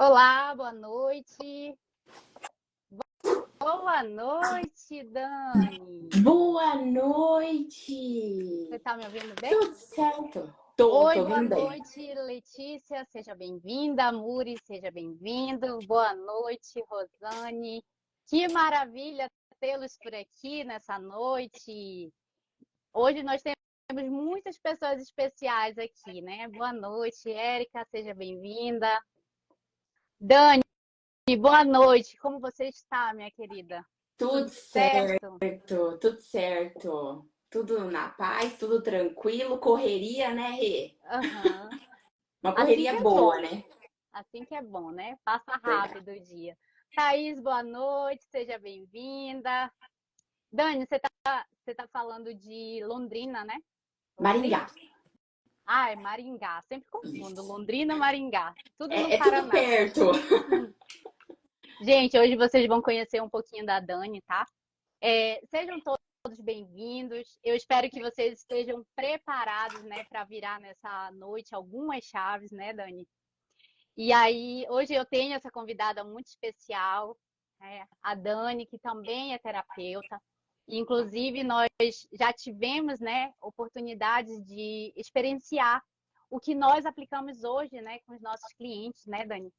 Olá, boa noite. Boa noite, Dani. Boa Você noite! está me ouvindo bem? Tudo certo? Tô Oi, boa ouvindo bem. noite, Letícia. Seja bem-vinda. Muri, seja bem-vindo. Boa noite, Rosane. Que maravilha tê-los por aqui nessa noite. Hoje nós temos muitas pessoas especiais aqui, né? Boa noite, Érica. Seja bem-vinda. Dani, boa noite. Como você está, minha querida? Tudo Tudo certo? certo, tudo certo. Tudo na paz, tudo tranquilo. Correria, né, Rê? Aham. Uma Assim que correria é boa, bom. né? Assim que é bom, né? Passa Verdade. rápido o dia. Thaís, boa noite, seja bem-vinda. Dani, você tá falando de Londrina, né? Maringá. Londrina? Ah, é Maringá. Sempre confundo. Isso. Londrina, Maringá. Tudo no É tudo Paraná. perto. Gente, hoje vocês vão conhecer um pouquinho da Dani, tá? Sejam todos bem-vindos. Eu espero que vocês estejam preparados, né, para virar nessa noite algumas chaves, né, Dani? E aí, hoje eu tenho essa convidada muito especial, né, a Dani, que também é terapeuta. Inclusive, nós já tivemos, né, oportunidades de experienciar o que nós aplicamos hoje, né, com os nossos clientes, né, Dani?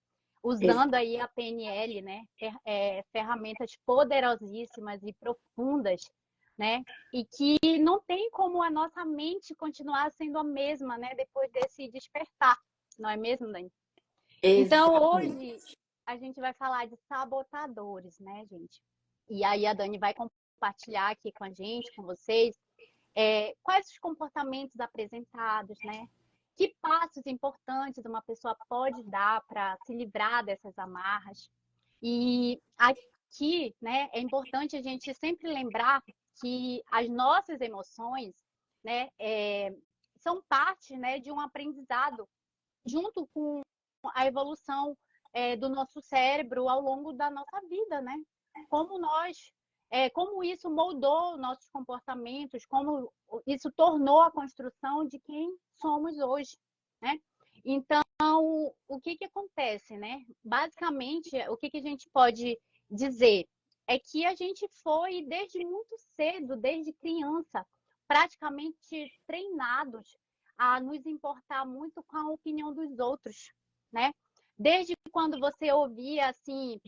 Usando aí a PNL, né, ferramentas poderosíssimas e profundas, né, e que não tem como a nossa mente continuar sendo a mesma, né, depois desse despertar, não é mesmo, Dani? Então, hoje, Exatamente. a gente vai falar de sabotadores, né, gente? E aí a Dani vai compartilhar aqui com a gente, com vocês, quais os comportamentos apresentados, né? Que passos importantes uma pessoa pode dar para se livrar dessas amarras. E aqui, né, é importante a gente sempre lembrar que as nossas emoções, né, são parte, né, de um aprendizado junto com a evolução do nosso cérebro ao longo da nossa vida, né? Como como isso moldou nossos comportamentos, como isso tornou a construção de quem somos hoje, né? Então, o que acontece, né? Basicamente, o que a gente pode dizer é que a gente foi desde muito cedo, desde criança, praticamente treinados a nos importar muito com a opinião dos outros, né? Desde quando você ouvia assim,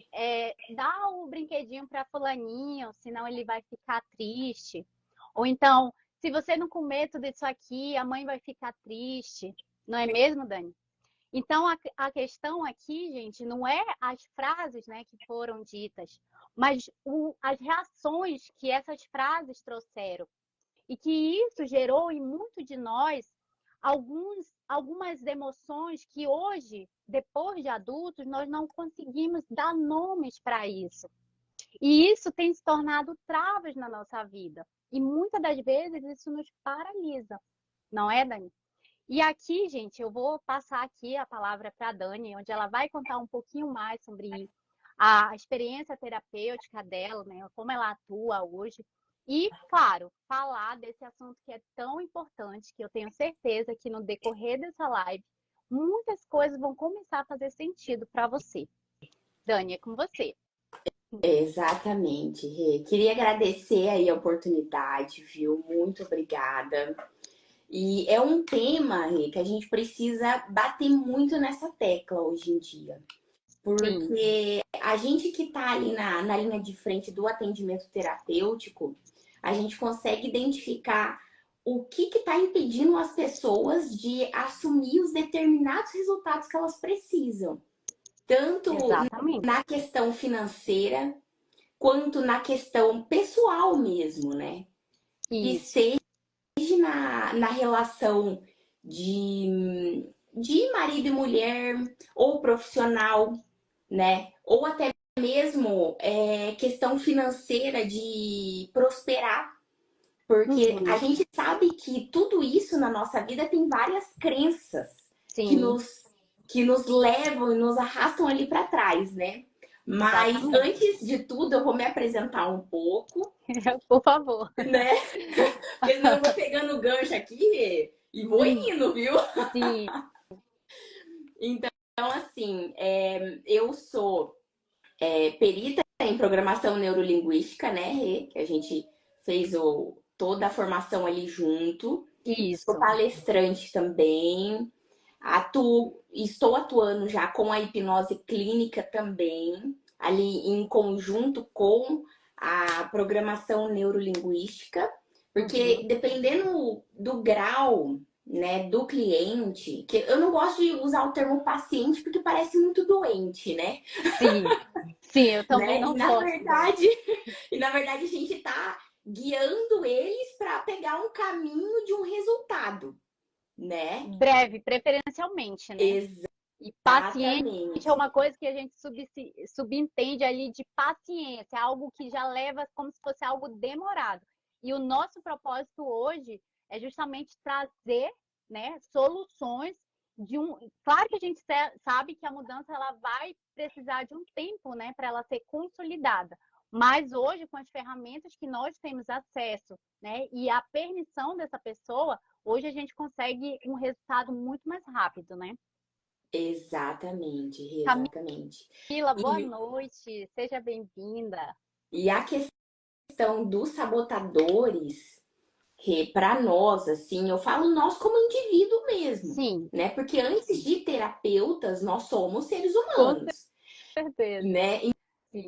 dá o brinquedinho para fulaninho, senão ele vai ficar triste. Ou então, se você não comer tudo isso aqui, a mãe vai ficar triste. Não é mesmo, Dani? Então, a questão aqui, gente, não é as frases, né, que foram ditas, mas as reações que essas frases trouxeram. E que isso gerou em muito de nós algumas emoções que hoje, depois de adultos, nós não conseguimos dar nomes para isso. E isso tem se tornado travas na nossa vida. E muitas das vezes isso nos paralisa, não é, Dani? E aqui, gente, eu vou passar aqui a palavra para a Dani, onde ela vai contar um pouquinho mais sobre a experiência terapêutica dela, né? Como ela atua hoje. E, claro, falar desse assunto que é tão importante, que eu tenho certeza que no decorrer dessa live, muitas coisas vão começar a fazer sentido para você. Dani, é com você. Exatamente, Rê. Queria agradecer aí a oportunidade, viu? Muito obrigada. E é um tema, Rê, que a gente precisa bater muito nessa tecla hoje em dia. Sim, Porque a gente que está ali na linha de frente do atendimento terapêutico, a gente consegue identificar o que está impedindo as pessoas de assumir os determinados resultados que elas precisam. Tanto exatamente. na questão financeira, quanto na questão pessoal mesmo, né? Que Isso. seja na relação de marido e mulher, ou profissional, né? Ou até mesmo questão financeira de prosperar, porque a Uhum. gente sabe que tudo isso na nossa vida tem várias crenças que Sim, nos, que nos levam e nos arrastam ali para trás, né? Mas exatamente. antes de tudo, eu vou me apresentar um pouco, Por favor. né? Porque senão eu vou pegando o gancho aqui e vou Sim, indo, viu? sim. Então, assim, eu sou perita em programação neurolinguística, né, Rê? Que a gente fez toda a formação ali junto. Sou Isso. palestrante também. Estou atuando já com a hipnose clínica também, ali em conjunto com a programação neurolinguística, porque Uhum. dependendo do grau, né, do cliente, que eu não gosto de usar o termo paciente porque parece muito doente, né? Sim, sim, eu também Né? não gosto, não. E na verdade a gente está guiando eles para pegar um caminho de um resultado, né? Breve, preferencialmente, né? E paciente é Exatamente. uma coisa que a gente subentende ali de paciência, algo que já leva como se fosse algo demorado. E o nosso propósito hoje é justamente trazer, né, soluções de um. Claro que a gente sabe que a mudança ela vai precisar de um tempo, né, para ela ser consolidada. Mas hoje, com as ferramentas que nós temos acesso, né, e a permissão dessa pessoa, hoje a gente consegue um resultado muito mais rápido, né? Exatamente, exatamente. Camila, boa E, noite, seja bem-vinda. e a questão dos sabotadores, para nós, assim, eu falo nós como indivíduo mesmo, Sim, né? Porque antes de terapeutas, nós somos seres com humanos, certeza. né? Sim,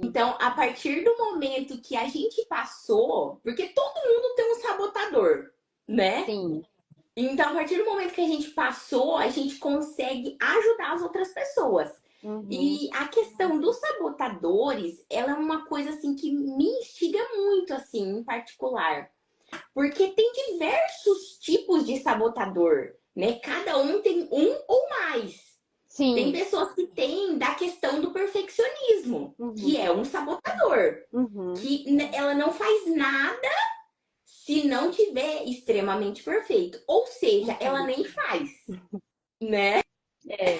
Então, a partir do momento que a gente passou, porque todo mundo tem um sabotador, né? sim. Então, a partir do momento que a gente passou, a gente consegue ajudar as outras pessoas. Uhum, E a questão dos sabotadores, ela é uma coisa assim que me instiga muito assim, em particular, porque tem diversos tipos de sabotador, né? Cada um tem um ou mais. Tem sim. pessoas que têm da questão do perfeccionismo, que Uhum, é um sabotador, uhum, que ela não faz nada se não tiver extremamente perfeito, ou seja, ela uhum. nem faz, né? É,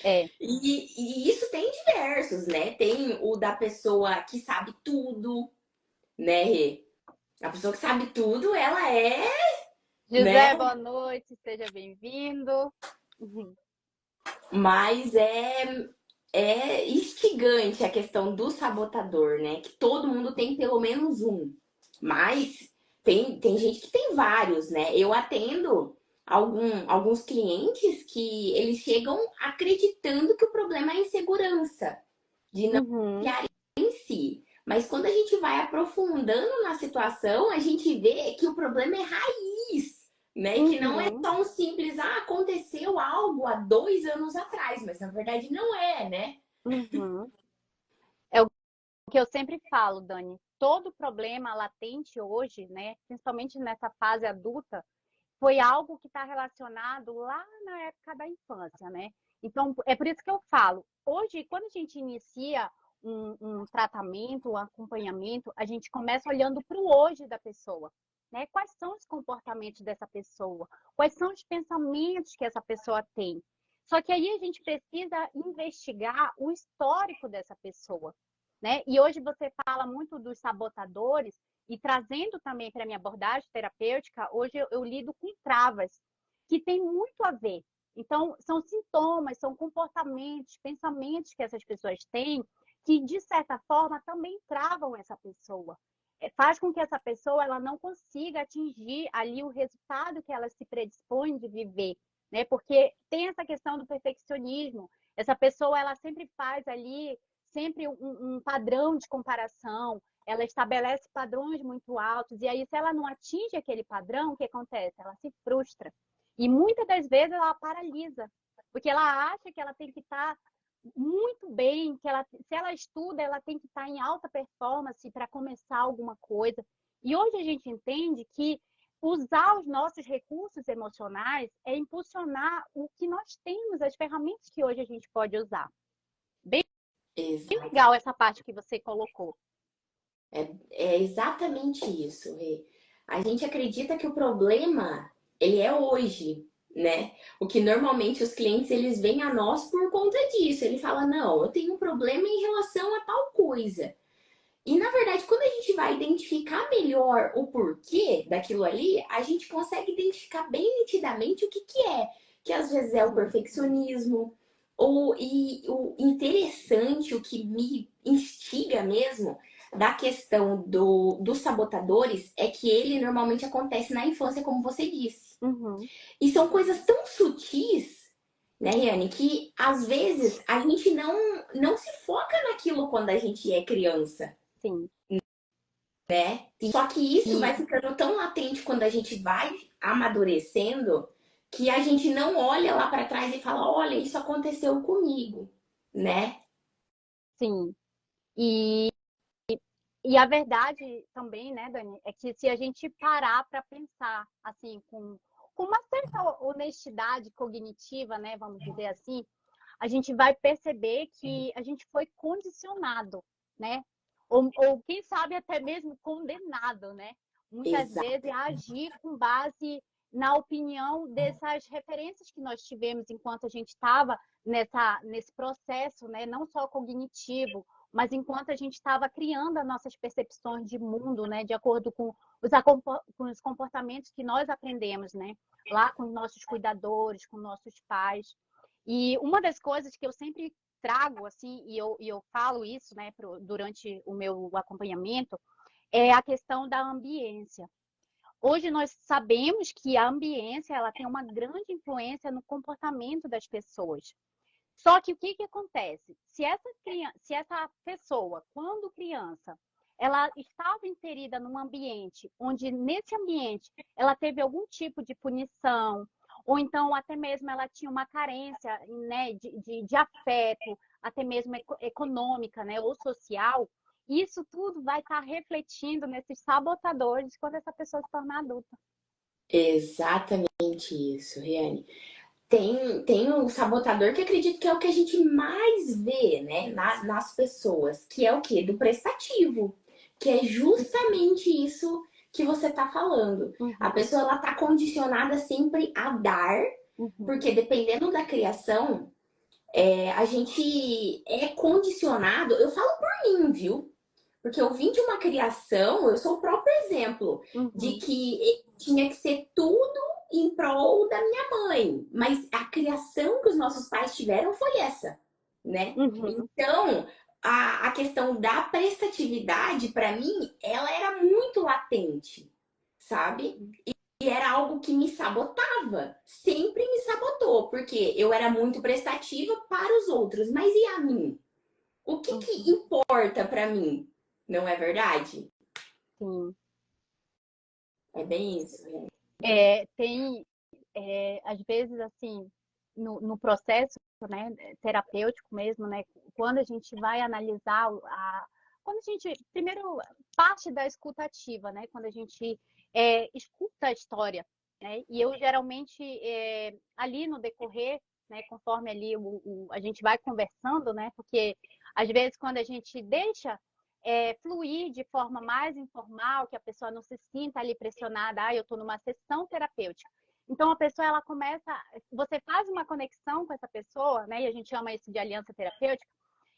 é. E isso tem diversos, né? Tem o da pessoa que sabe tudo, né, Rê? A pessoa que sabe tudo, ela é, né? José, boa noite, seja bem-vindo. Uhum, Mas é instigante a questão do sabotador, né? Que todo mundo tem pelo menos um. Mas tem gente que tem vários, né? Eu atendo alguns clientes que eles chegam acreditando que o problema é a insegurança, de não uhum, confiar em si. Mas quando a gente vai aprofundando na situação, a gente vê que o problema é raiz, né? Que não é uhum. só um simples, aconteceu algo há 2 anos atrás, mas na verdade não é, né? Uhum. É o que eu sempre falo, Dani. Todo problema latente hoje, né, principalmente nessa fase adulta, foi algo que está relacionado lá na época da infância, né? Então, é por isso que eu falo, hoje, quando a gente inicia um tratamento, um acompanhamento, a gente começa olhando para o hoje da pessoa, né? Quais são os comportamentos dessa pessoa? Quais são os pensamentos que essa pessoa tem? Só que aí a gente precisa investigar o histórico dessa pessoa, né? E hoje você fala muito dos sabotadores, e trazendo também para a minha abordagem terapêutica, hoje eu lido com travas, que tem muito a ver. Então, são sintomas, são comportamentos, pensamentos que essas pessoas têm, que, de certa forma, também travam essa pessoa. Faz com que essa pessoa ela não consiga atingir ali o resultado que ela se predispõe de viver, né? Porque tem essa questão do perfeccionismo. Essa pessoa ela sempre faz ali sempre um padrão de comparação, ela estabelece padrões muito altos, e aí, se ela não atinge aquele padrão, o que acontece? Ela se frustra. E muitas das vezes ela paralisa, porque ela acha que ela tem que estar muito bem, que ela, se ela estuda, ela tem que estar em alta performance para começar alguma coisa. E hoje a gente entende que usar os nossos recursos emocionais é impulsionar o que nós temos, as ferramentas que hoje a gente pode usar. Bem Exato. legal essa parte que você colocou. É exatamente isso, Rê. A gente acredita que o problema, ele é hoje, né? O que normalmente os clientes, eles vêm a nós por conta disso. Ele fala, não, eu tenho um problema em relação a tal coisa. E, na verdade, quando a gente vai identificar melhor o porquê daquilo ali, a gente consegue identificar bem nitidamente o que que é. Que às vezes é o Uhum. perfeccionismo, O interessante, o que me instiga mesmo da questão dos sabotadores é que ele normalmente acontece na infância, como você disse. Uhum. E são coisas tão sutis, né, Riane, que às vezes a gente não se foca naquilo quando a gente é criança, Sim. né? E, Só que isso e vai ficando tão latente quando a gente vai amadurecendo que a gente não olha lá para trás e fala, olha, isso aconteceu comigo, né? sim. E, e a verdade também, né, Dani, é que se a gente parar para pensar, assim, com uma certa honestidade cognitiva, né, vamos dizer assim, a gente vai perceber que a gente foi condicionado, né? Ou quem sabe até mesmo condenado, né? Muitas vezes a agir com base na opinião dessas referências que nós tivemos enquanto a gente estava nesse processo, né? Não só cognitivo, mas enquanto a gente estava criando as nossas percepções de mundo, né? De acordo com os comportamentos que nós aprendemos, né? Lá com os nossos cuidadores, com nossos pais. E uma das coisas que eu sempre trago, assim, e eu falo isso, né, durante o meu acompanhamento, é a questão da ambiência. Hoje nós sabemos que a ambiência ela tem uma grande influência no comportamento das pessoas. Só que o que acontece? Se essa pessoa, quando criança, ela estava inserida num ambiente onde, nesse ambiente, ela teve algum tipo de punição, ou então até mesmo ela tinha uma carência, né, de afeto, até mesmo econômica, né, ou social, isso tudo vai estar refletindo nesses sabotadores quando essa pessoa se tornar adulta. Exatamente isso, Riane. Tem um sabotador que acredito que é o que a gente mais vê, né, nas pessoas, que é o quê? Do prestativo, que é justamente isso que você tá falando. A Uhum, pessoa, ela tá condicionada sempre a dar, uhum, porque dependendo da criação, a gente é condicionado, eu falo por mim, viu? Porque eu vim de uma criação, eu sou o próprio exemplo de uhum, que tinha que ser tudo em prol da minha mãe. Mas a criação que os nossos pais tiveram foi essa, né? uhum, Então, a questão da prestatividade, para mim, ela era muito latente, sabe? uhum, E era algo que me sabotava. Sempre me sabotou, porque eu era muito prestativa para os outros. Mas e a mim? O que uhum. importa para mim? Não é verdade? Sim. É bem isso, né? Tem, às vezes, assim, no processo, né, terapêutico mesmo, né, quando a gente vai analisar, quando a gente, primeiro, parte da escutativa, né, quando a gente escuta a história, né, e eu geralmente, ali no decorrer, né, conforme ali a gente vai conversando, né, porque às vezes quando a gente deixa fluir de forma mais informal, que a pessoa não se sinta ali pressionada, eu estou numa sessão terapêutica. Então a pessoa ela começa, você faz uma conexão com essa pessoa, né? E a gente chama isso de aliança terapêutica.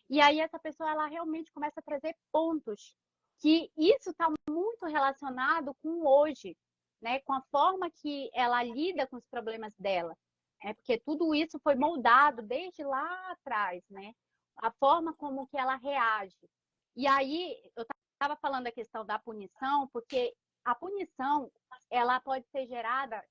E aí essa pessoa ela realmente começa a trazer pontos que isso está muito relacionado com o hoje, né? Com a forma que ela lida com os problemas dela, né? Porque tudo isso foi moldado desde lá atrás, né? A forma como que ela reage. E aí eu estava falando da questão da punição, porque a punição ela pode ser gerada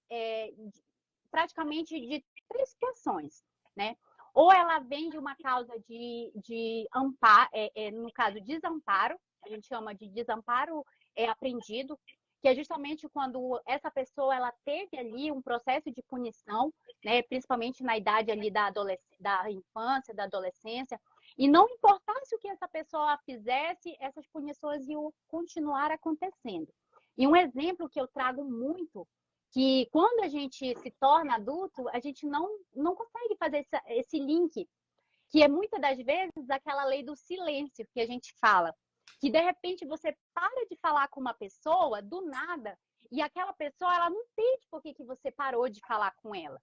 praticamente de três situações, né? Ou ela vem de uma causa de amparo, no caso, desamparo, a gente chama de desamparo aprendido, que é justamente quando essa pessoa ela teve ali um processo de punição, né, principalmente na idade ali da infância, da adolescência, e não importasse o que essa pessoa fizesse, essas punições iam continuar acontecendo. E um exemplo que eu trago muito que quando a gente se torna adulto, a gente não consegue fazer esse link, que é muitas das vezes aquela lei do silêncio que a gente fala. Que de repente você para de falar com uma pessoa do nada e aquela pessoa ela não entende por que você parou de falar com ela.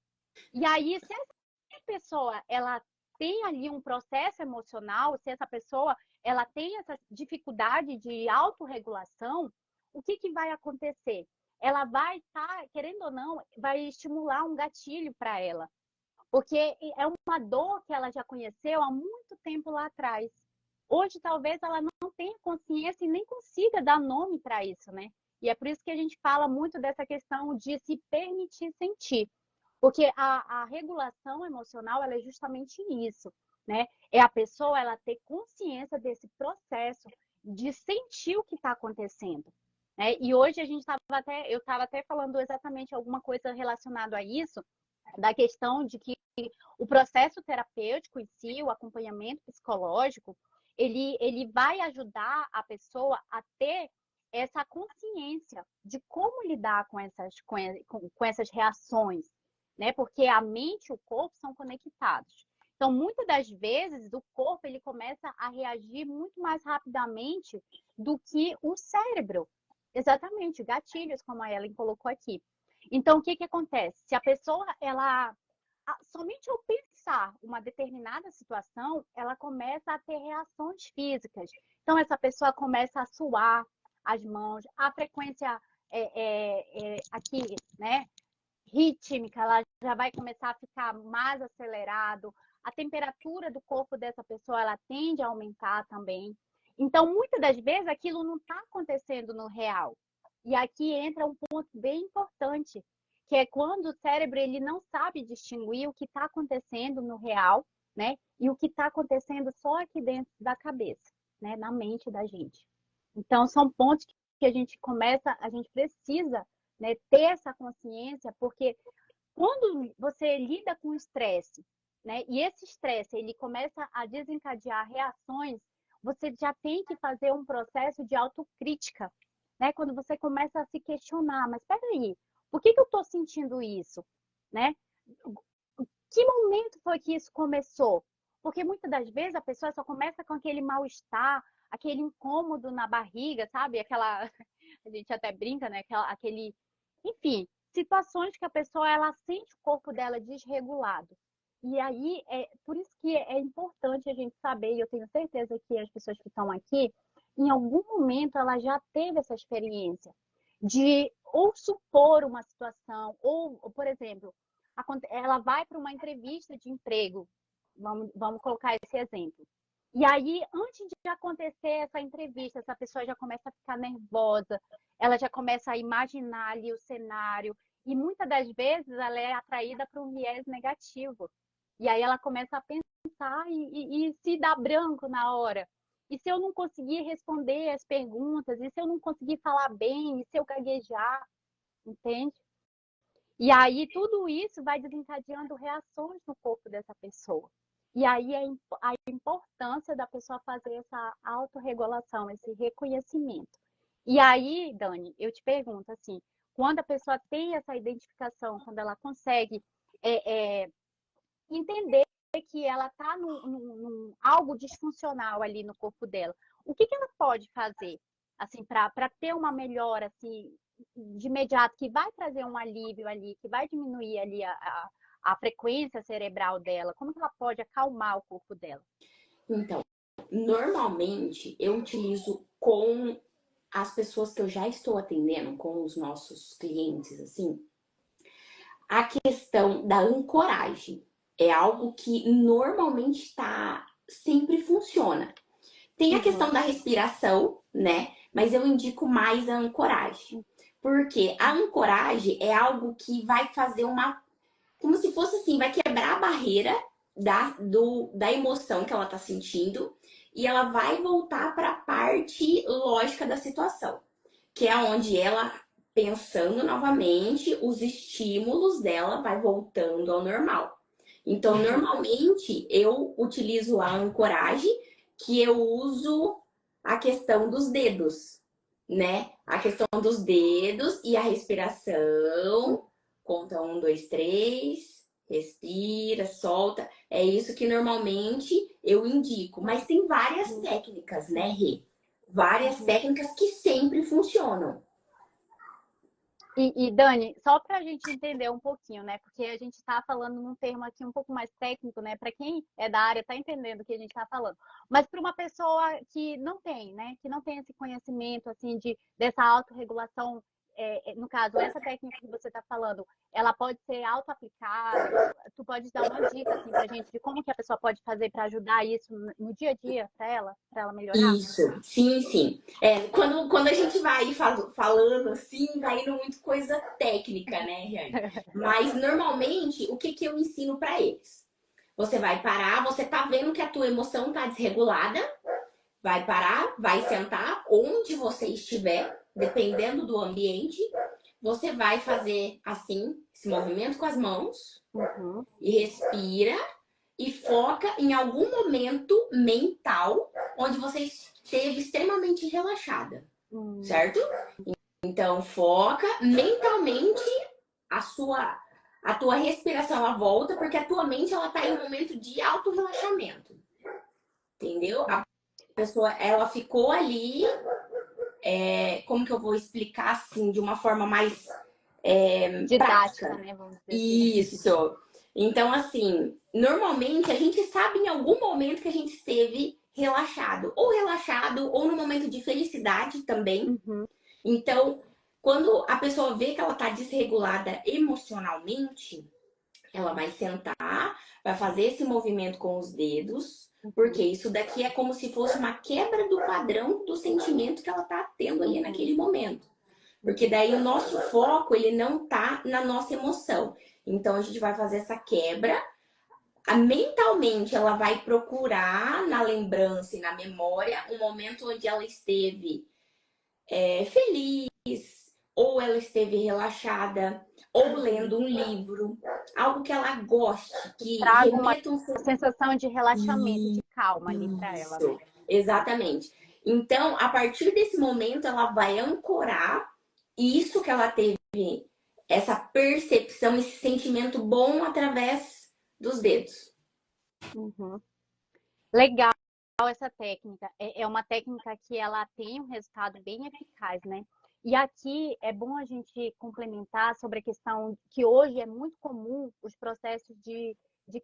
E aí, se essa pessoa ela tem ali um processo emocional, se essa pessoa ela tem essa dificuldade de autorregulação, o que vai acontecer? Ela vai estar, querendo ou não, vai estimular um gatilho para ela. Porque é uma dor que ela já conheceu há muito tempo lá atrás. Hoje, talvez, ela não tenha consciência e nem consiga dar nome para isso, né? E é por isso que a gente fala muito dessa questão de se permitir sentir. Porque a regulação emocional, ela é justamente isso, né? É a pessoa, ela ter consciência desse processo de sentir o que está acontecendo. Né? E hoje eu estava até falando exatamente alguma coisa relacionada a isso, da questão de que o processo terapêutico em si, o acompanhamento psicológico, ele vai ajudar a pessoa a ter essa consciência de como lidar com essas reações, né? Porque a mente e o corpo são conectados. Então, muitas das vezes, o corpo ele começa a reagir muito mais rapidamente do que o cérebro. Exatamente, gatilhos, como a Ellen colocou aqui. Então, o que que acontece? Se a pessoa, ela somente ao pensar uma determinada situação, ela começa a ter reações físicas. Então, essa pessoa começa a suar as mãos, a frequência aqui, né, rítmica, ela já vai começar a ficar mais acelerado, a temperatura do corpo dessa pessoa, ela tende a aumentar também. Então, muitas das vezes, aquilo não está acontecendo no real. E aqui entra um ponto bem importante, que é quando o cérebro ele não sabe distinguir o que está acontecendo no real, né? E o que está acontecendo só aqui dentro da cabeça, né? Na mente da gente. Então, são pontos que a gente precisa, né, ter essa consciência, porque quando você lida com estresse, né, e esse estresse ele começa a desencadear reações, você já tem que fazer um processo de autocrítica, né? Quando você começa a se questionar, mas espera aí, por que eu estou sentindo isso, né? Que momento foi que isso começou? Porque muitas das vezes a pessoa só começa com aquele mal-estar, aquele incômodo na barriga, sabe? Aquela, a gente até brinca, né? Aquele, enfim, situações que a pessoa ela sente o corpo dela desregulado. E aí é por isso que é importante a gente saber, e eu tenho certeza que as pessoas que estão aqui, em algum momento ela já teve essa experiência de ou supor uma situação, ou por exemplo, ela vai para uma entrevista de emprego, vamos colocar esse exemplo. E aí, antes de acontecer essa entrevista, essa pessoa já começa a ficar nervosa, ela já começa a imaginar ali o cenário, e muitas das vezes ela é atraída para um viés negativo. E aí ela começa a pensar e se dá branco na hora. E se eu não conseguir responder as perguntas, e se eu não conseguir falar bem, e se eu gaguejar, entende? E aí tudo isso vai desencadeando reações no corpo dessa pessoa. E aí a importância da pessoa fazer essa autorregulação, esse reconhecimento. E aí, Dani, eu te pergunto assim, quando a pessoa tem essa identificação, quando ela consegue entender que ela está num algo disfuncional ali no corpo dela, o que ela pode fazer assim para ter uma melhora assim de imediato que vai trazer um alívio ali, que vai diminuir ali a frequência cerebral dela? Como que ela pode acalmar o corpo dela? Então, normalmente eu utilizo com as pessoas que eu já estou atendendo, com os nossos clientes, assim, a questão da ancoragem. É algo que normalmente sempre funciona. Tem a questão da respiração, né? Mas eu indico mais a ancoragem. Porque a ancoragem é algo que vai fazer como se fosse assim, vai quebrar a barreira da emoção que ela tá sentindo e ela vai voltar para a parte lógica da situação, que é onde ela, pensando novamente, os estímulos dela vai voltando ao normal. Então, normalmente, eu utilizo a ancoragem, que eu uso a questão dos dedos, né? A questão dos dedos e a respiração. Conta 1, 2, 3, respira, solta. É isso que normalmente eu indico. Mas tem várias técnicas, né, Rê? Várias técnicas que sempre funcionam. Dani, só para a gente entender um pouquinho, né? Porque a gente está falando num termo aqui um pouco mais técnico, né? Para quem é da área está entendendo o que a gente está falando. Mas para uma pessoa que não tem, né? Que não tem esse conhecimento assim dessa autorregulação no caso, essa técnica que você está falando, ela pode ser auto-aplicável? Tu pode dar uma dica assim, para a gente de como que a pessoa pode fazer para ajudar isso no dia a dia para ela melhorar? Isso, sim, sim. Quando a gente vai falando assim, vai indo muito coisa técnica, né, Jane? Mas normalmente, o que eu ensino para eles? Você vai parar, você tá vendo que a tua emoção tá desregulada, vai parar, vai sentar onde você estiver, dependendo do ambiente. Você vai fazer assim, esse movimento com as mãos Uhum. e respira e foca em algum momento mental onde você esteve extremamente relaxada, certo? Então foca mentalmente a tua respiração, ela volta porque a tua mente ela tá em um momento de auto relaxamento, entendeu? A pessoa ela ficou ali, como que eu vou explicar assim de uma forma mais Didática, prática? né? Vamos dizer assim. Isso. Então, assim, normalmente a gente sabe em algum momento que a gente esteve relaxado, ou no momento de felicidade também. Uhum. Então, quando a pessoa vê que ela tá desregulada emocionalmente, ela vai sentar, vai fazer esse movimento com os dedos, porque isso daqui é como se fosse uma quebra do padrão do sentimento que ela tá tendo ali naquele momento. Porque daí o nosso foco, ele não tá na nossa emoção. Então a gente vai fazer essa quebra. Mentalmente ela vai procurar na lembrança e na memória um momento onde ela esteve feliz, ou ela esteve relaxada, ou lendo um livro, algo que ela goste, que Traga uma remeta um sensação de relaxamento, de calma ali para ela, isso, né? exatamente. Então, a partir desse momento, ela vai ancorar isso que ela teve, essa percepção, esse sentimento bom através dos dedos. Uhum. Legal essa técnica. É uma técnica que ela tem um resultado bem eficaz, né? E aqui é bom a gente complementar sobre a questão que hoje é muito comum os processos de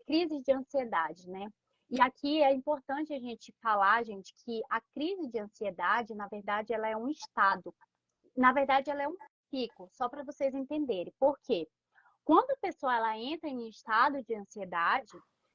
crise de ansiedade, né? E aqui é importante a gente falar, gente, que a crise de ansiedade, na verdade, ela é um estado. Na verdade, ela é um pico, só para vocês entenderem. Por quê? Quando a pessoa ela entra em estado de ansiedade,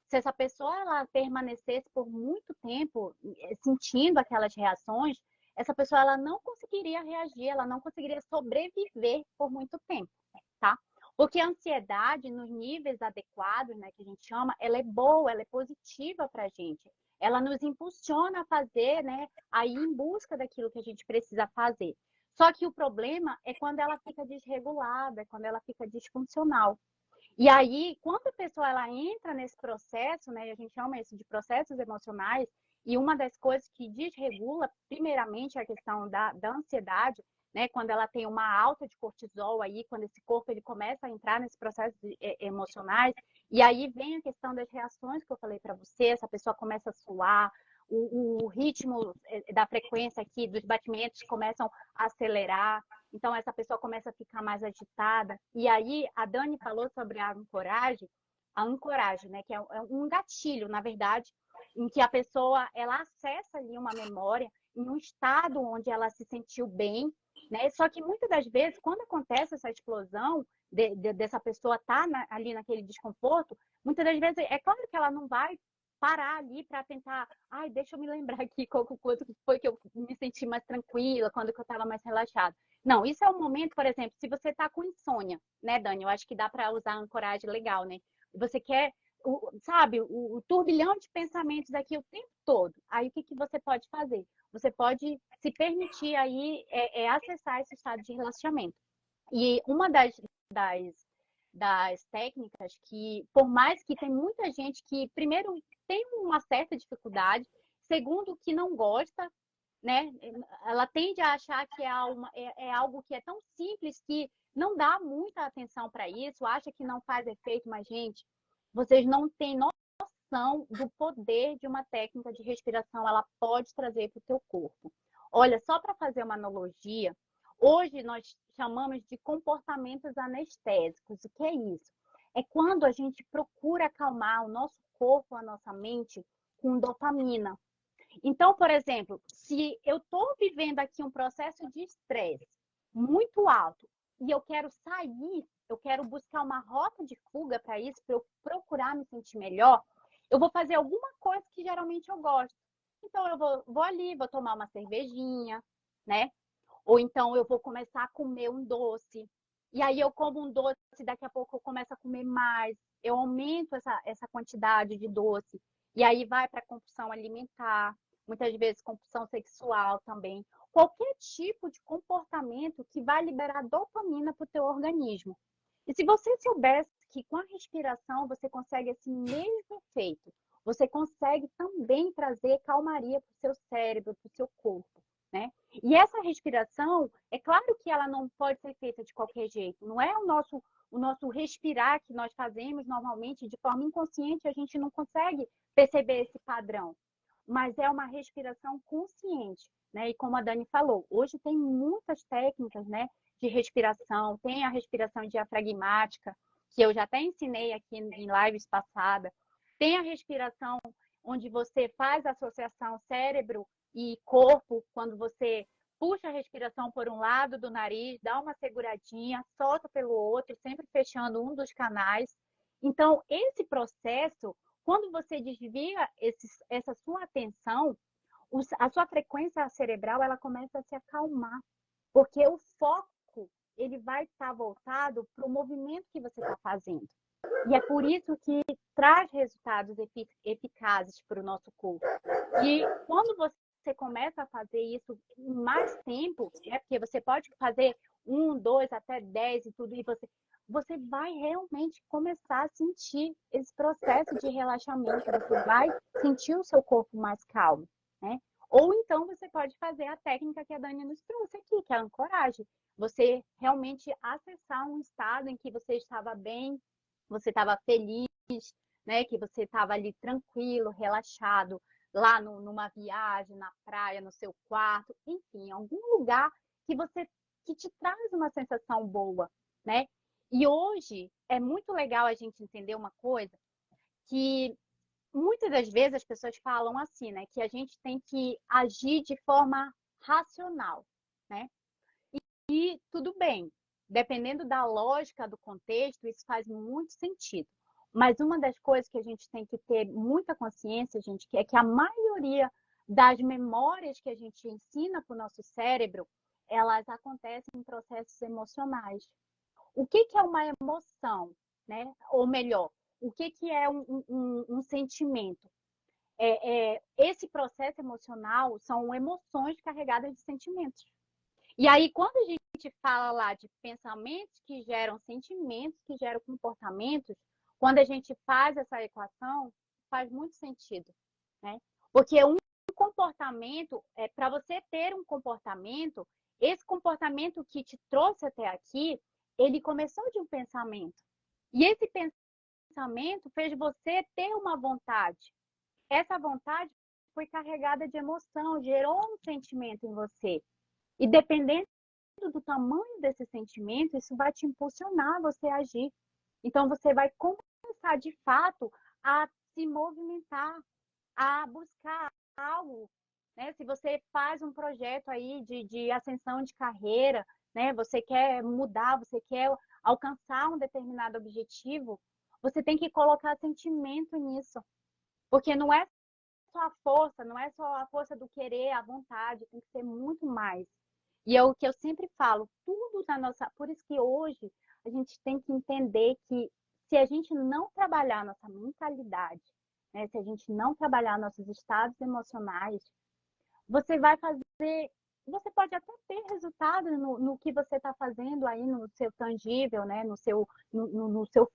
se essa pessoa ela permanecesse por muito tempo sentindo aquelas reações, essa pessoa ela não conseguiria reagir, ela não conseguiria sobreviver por muito tempo, tá? Porque a ansiedade, nos níveis adequados, né, que a gente chama, ela é boa, ela é positiva para a gente. Ela nos impulsiona a fazer, né, a ir em busca daquilo que a gente precisa fazer. Só que o problema é quando ela fica desregulada, é quando ela fica disfuncional. E aí, quando a pessoa ela entra nesse processo, né, a gente chama isso de processos emocionais, e uma das coisas que desregula, primeiramente, é a questão da ansiedade, né, quando ela tem uma alta de cortisol aí, quando esse corpo ele começa a entrar nesse processo emocionais, e aí vem a questão das reações que eu falei para você, essa pessoa começa a suar, o ritmo da frequência aqui dos batimentos começam a acelerar, então essa pessoa começa a ficar mais agitada. E aí a Dani falou sobre a ancoragem, né, que é um gatilho, na verdade, em que a pessoa ela acessa ali uma memória em um estado onde ela se sentiu bem, né? Só que muitas das vezes, quando acontece essa explosão dessa pessoa estar ali naquele desconforto, muitas das vezes é claro que ela não vai parar ali para tentar, ai, deixa eu me lembrar aqui quanto foi que eu me senti mais tranquila, quando eu estava mais relaxada. Não, isso é um momento, por exemplo, se você está com insônia, né, Dani? Eu acho que dá para usar a ancoragem legal, né? Você quer, sabe, o turbilhão de pensamentos aqui o tempo todo. Aí o que você pode fazer? Você pode se permitir aí acessar esse estado de relaxamento. E uma das técnicas que, por mais que tem muita gente que, primeiro, tem uma certa dificuldade, segundo, que não gosta, né? Ela tende a achar que é algo que é tão simples que não dá muita atenção para isso, acha que não faz efeito, mas, gente, vocês não têm noção do poder de uma técnica de respiração, ela pode trazer para o teu corpo. Olha, só para fazer uma analogia, hoje nós chamamos de comportamentos anestésicos. O que é isso? É quando a gente procura acalmar o nosso corpo, a nossa mente com dopamina. Então, por exemplo, se eu estou vivendo aqui um processo de estresse muito alto e eu quero sair, eu quero buscar uma rota de fuga para isso, para eu procurar me sentir melhor, eu vou fazer alguma coisa que geralmente eu gosto. Então, eu vou ali, vou tomar uma cervejinha, né? Ou então eu vou começar a comer um doce. E aí eu como um doce, daqui a pouco eu começo a comer mais. Eu aumento essa quantidade de doce. E aí vai para a compulsão alimentar, muitas vezes compulsão sexual também. Qualquer tipo de comportamento que vai liberar dopamina para o teu organismo. E se você soubesse que com a respiração você consegue esse mesmo efeito, você consegue também trazer calmaria para o seu cérebro, para o seu corpo, né? E essa respiração, é claro que ela não pode ser feita de qualquer jeito. Não é o nosso respirar que nós fazemos normalmente de forma inconsciente, a gente não consegue perceber esse padrão. Mas é uma respiração consciente, né? E como a Dani falou, hoje tem muitas técnicas, né, de respiração. Tem a respiração diafragmática, que eu já até ensinei aqui em lives passadas. Tem a respiração onde você faz a associação cérebro e corpo, quando você puxa a respiração por um lado do nariz, dá uma seguradinha, solta pelo outro, sempre fechando um dos canais. Então, esse processo, quando você desvia essa sua atenção, a sua frequência cerebral ela começa a se acalmar, porque o foco ele vai estar voltado para o movimento que você está fazendo. E é por isso que traz resultados eficazes para o nosso corpo. E quando você começa a fazer isso em mais tempo, porque você pode fazer 1, 2, até 10 e tudo, e você vai realmente começar a sentir esse processo de relaxamento, você vai sentir o seu corpo mais calmo, né? Ou então você pode fazer a técnica que a Dani nos trouxe aqui, que é a ancoragem. Você realmente acessar um estado em que você estava bem, você estava feliz, né? Que você estava ali tranquilo, relaxado, lá numa viagem, na praia, no seu quarto, enfim, em algum lugar que te traz uma sensação boa, né? E hoje é muito legal a gente entender uma coisa que muitas das vezes as pessoas falam assim, né? Que a gente tem que agir de forma racional, né? E tudo bem, dependendo da lógica do contexto, isso faz muito sentido. Mas uma das coisas que a gente tem que ter muita consciência, gente, é que a maioria das memórias que a gente ensina para o nosso cérebro, elas acontecem em processos emocionais. O que é uma emoção, né? Ou melhor, o que é um sentimento? Esse processo emocional são emoções carregadas de sentimentos. E aí, quando a gente fala lá de pensamentos que geram sentimentos, que geram comportamentos, quando a gente faz essa equação, faz muito sentido, né? Porque um comportamento, para você ter um comportamento, esse comportamento que te trouxe até aqui, ele começou de um pensamento. E esse pensamento fez você ter uma vontade. Essa vontade foi carregada de emoção, gerou um sentimento em você. E dependendo do tamanho desse sentimento, isso vai te impulsionar a você agir. Então, você vai começar, de fato, a se movimentar, a buscar algo, né? Se você faz um projeto aí de ascensão de carreira, né? Você quer mudar, você quer alcançar um determinado objetivo, você tem que colocar sentimento nisso. Porque não é só a força, não é só a força do querer, a vontade, tem que ser muito mais. E é o que eu sempre falo, tudo na nossa... Por isso que hoje a gente tem que entender que se a gente não trabalhar nossa mentalidade, né, se a gente não trabalhar nossos estados emocionais, você vai fazer... Você pode até ter resultado no que você está fazendo aí no seu tangível, né, no seu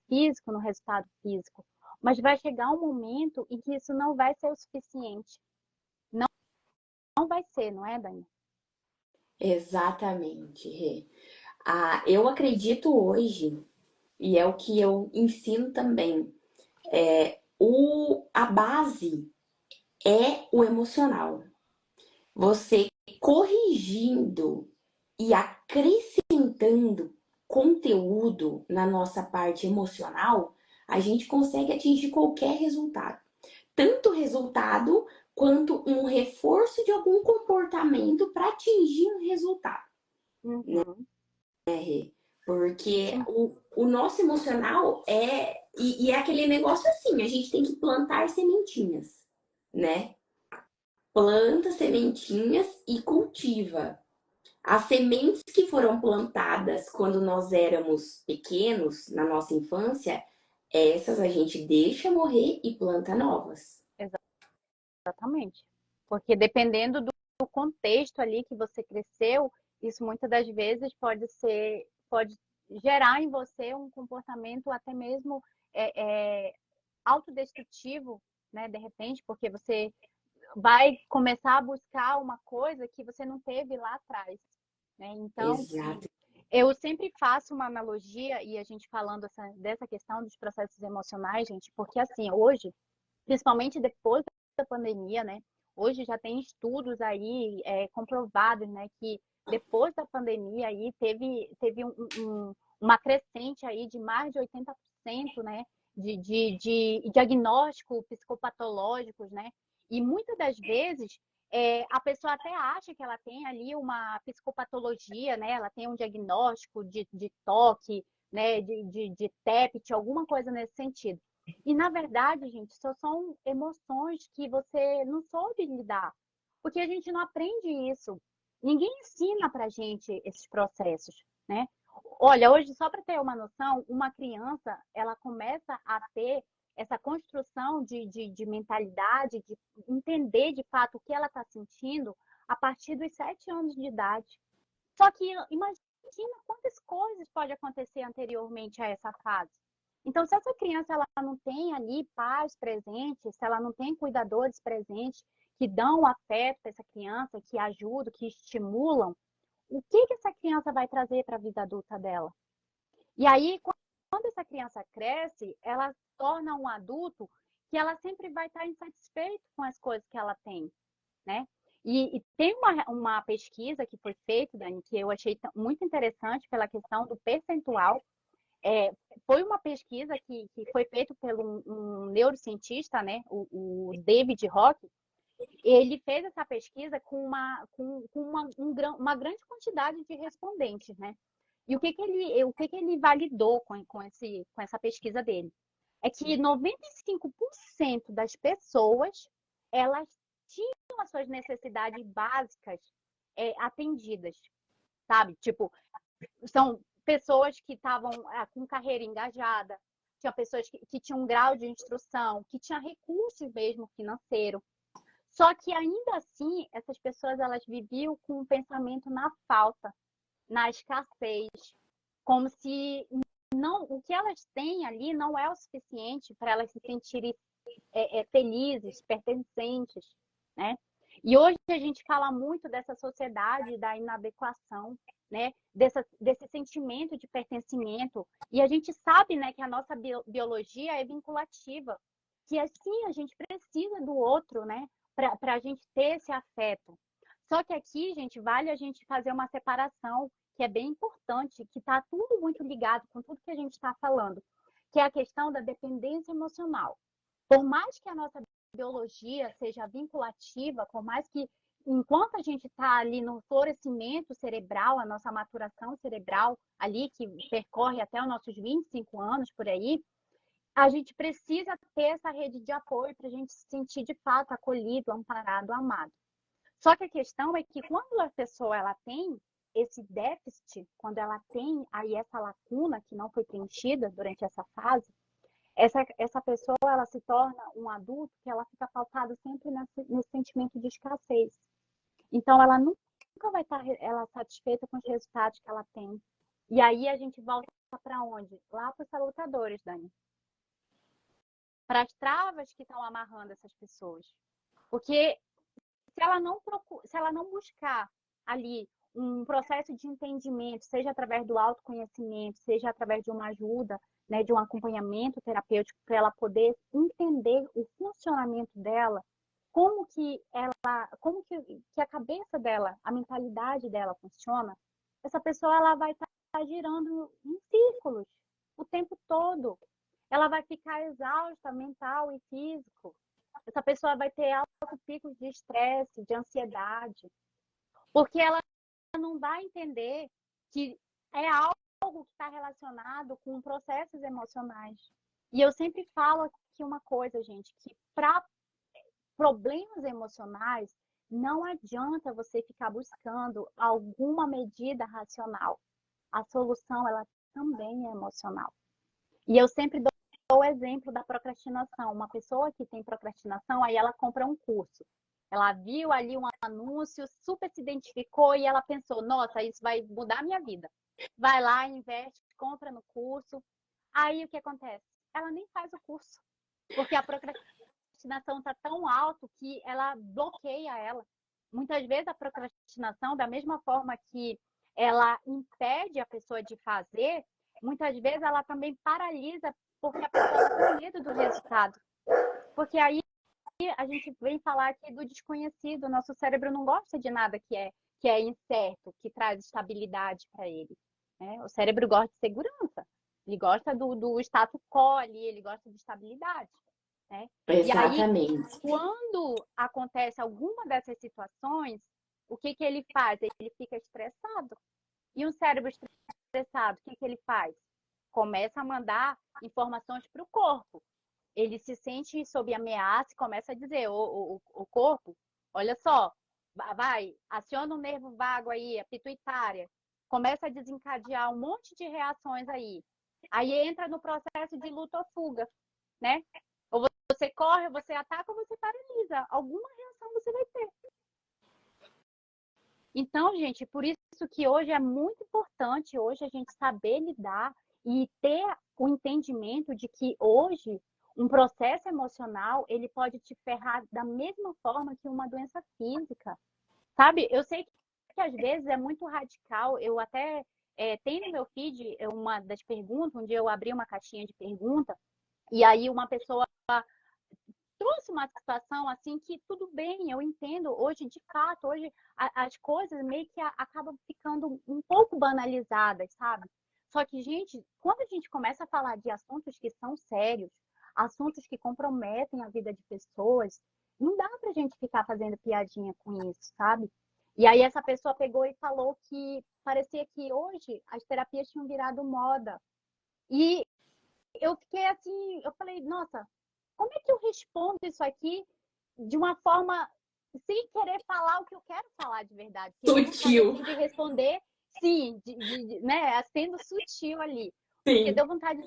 físico, no resultado físico. Mas vai chegar um momento em que isso não vai ser o suficiente. Não, não vai ser, não é, Dani? Exatamente, Rê. Eu acredito hoje, e é o que eu ensino também, a base é o emocional. Você corrigindo e acrescentando conteúdo na nossa parte emocional, a gente consegue atingir qualquer resultado. Tanto resultado quanto um reforço de algum comportamento para atingir um resultado. Uhum. Né? Porque Sim. o nosso emocional é aquele negócio assim, a gente tem que plantar sementinhas, né? Planta sementinhas e cultiva. As sementes que foram plantadas quando nós éramos pequenos, na nossa infância, essas a gente deixa morrer e planta novas. Exatamente. Porque dependendo do contexto ali que você cresceu, isso muitas das vezes pode gerar em você um comportamento até mesmo autodestrutivo, né? De repente, porque você vai começar a buscar uma coisa que você não teve lá atrás, né? Então, Exato. eu sempre faço uma analogia, e a gente falando dessa questão dos processos emocionais, gente, porque assim, hoje, principalmente depois da pandemia, né? Hoje já tem estudos aí comprovados, né, que depois da pandemia aí teve uma crescente aí de mais de 80%, né, de diagnóstico psicopatológicos, né? E muitas das vezes a pessoa até acha que ela tem ali uma psicopatologia, né? Ela tem um diagnóstico de toque, né? De TEPT, alguma coisa nesse sentido. E, na verdade, gente, só são emoções que você não soube lidar. Porque a gente não aprende isso. Ninguém ensina pra gente esses processos, né? Olha, hoje, só para ter uma noção, uma criança, ela começa a ter essa construção de mentalidade, de entender de fato o que ela está sentindo a partir dos 7 anos de idade. Só que imagina quantas coisas pode acontecer anteriormente a essa fase. Então, se essa criança ela não tem ali pais presentes, se ela não tem cuidadores presentes que dão afeto para essa criança, que ajudam, que estimulam, o que essa criança vai trazer para a vida adulta dela? E aí, quando essa criança cresce, ela se torna um adulto que ela sempre vai estar insatisfeito com as coisas que ela tem, né? E tem uma pesquisa que foi feita, Dani, que eu achei muito interessante pela questão do percentual. Foi uma pesquisa que foi feita por um neurocientista, né, o David Rock. Ele fez essa pesquisa com uma grande quantidade de respondentes, né? E o que ele validou com essa pesquisa dele? É que 95% das pessoas, elas tinham as suas necessidades básicas atendidas, sabe? Tipo, são pessoas que estavam com carreira engajada, tinha pessoas que tinham um grau de instrução, que tinham recursos mesmo financeiro. Só que ainda assim, essas pessoas elas viviam com um pensamento na falta, na escassez, como se não, o que elas têm ali não é o suficiente para elas se sentirem felizes, pertencentes, né? E hoje a gente fala muito dessa sociedade da inadequação, né? Desse sentimento de pertencimento. E a gente sabe, né, que a nossa biologia é vinculativa, que assim a gente precisa do outro, né? Para a gente ter esse afeto. Só que aqui, gente, vale a gente fazer uma separação que é bem importante, que está tudo muito ligado com tudo que a gente está falando, que é a questão da dependência emocional. Por mais que a nossa biologia seja vinculativa, por mais que enquanto a gente está ali no florescimento cerebral, a nossa maturação cerebral ali, que percorre até os nossos 25 anos por aí, a gente precisa ter essa rede de apoio para a gente se sentir de fato acolhido, amparado, amado. Só que a questão é que quando a pessoa ela tem esse déficit, quando ela tem aí essa lacuna que não foi preenchida durante essa fase, essa pessoa ela se torna um adulto que ela fica pautada sempre nesse sentimento de escassez. Então ela nunca vai estar ela satisfeita com os resultados que ela tem. E aí a gente volta para onde? Lá para os sabotadores, Dani. Para as travas que estão amarrando essas pessoas. Porque se ela não buscar ali um processo de entendimento, seja através do autoconhecimento, seja através de uma ajuda, né, de um acompanhamento terapêutico, para ela poder entender o funcionamento dela, como que a cabeça dela, a mentalidade dela funciona, essa pessoa ela vai estar girando em círculos o tempo todo. Ela vai ficar exausta mental e físico. Essa pessoa vai ter altos picos de estresse, de ansiedade, porque ela não vai entender que é algo algo que está relacionado com processos emocionais. E eu sempre falo aqui uma coisa, gente, que para problemas emocionais, não adianta você ficar buscando alguma medida racional. A solução, ela também é emocional. E eu sempre dou o exemplo da procrastinação. Uma pessoa que tem procrastinação, aí ela compra um curso. Ela viu ali um anúncio, super se identificou e ela pensou, nossa, isso vai mudar a minha vida. Vai lá, investe, compra no curso. Aí o que acontece? Ela nem faz o curso, porque a procrastinação está tão alto que ela bloqueia ela. Muitas vezes a procrastinação, da mesma forma que ela impede a pessoa de fazer, muitas vezes ela também paralisa porque a pessoa está com medo do resultado. Porque aí a gente vem falar aqui do desconhecido. O nosso cérebro não gosta de nada que é incerto, que traz estabilidade para ele. Né? O cérebro gosta de segurança. Ele gosta do status quo ali, ele gosta de estabilidade. Né? E aí, Exatamente. quando acontece alguma dessas situações, o que ele faz? Ele fica estressado. E um cérebro estressado, o que ele faz? Começa a mandar informações para o corpo. Ele se sente sob ameaça e começa a dizer, o corpo, olha só, vai, aciona o nervo vago aí, a pituitária, começa a desencadear um monte de reações aí. Aí entra no processo de luta ou fuga, né? Ou você corre, ou você ataca, ou você paralisa. Alguma reação você vai ter. Então, gente, por isso que hoje é muito importante hoje a gente saber lidar e ter o entendimento de que hoje um processo emocional, ele pode te ferrar da mesma forma que uma doença física. Sabe? Eu sei que às vezes é muito radical. Eu até tenho no meu feed uma das perguntas, onde eu abri uma caixinha de pergunta, e aí uma pessoa trouxe uma situação assim que tudo bem, eu entendo, hoje de fato, hoje as coisas meio que acabam ficando um pouco banalizadas, sabe? Só que, gente, quando a gente começa a falar de assuntos que são sérios, assuntos que comprometem a vida de pessoas, não dá pra gente ficar fazendo piadinha com isso, sabe? E aí essa pessoa pegou e falou que parecia que hoje as terapias tinham virado moda. E eu fiquei assim, eu falei, nossa, como é que eu respondo isso aqui de uma forma sem querer falar o que eu quero falar de verdade? Porque deu vontade Sutil. assim de responder, sim, né, sendo sutil ali. Porque Sim, deu vontade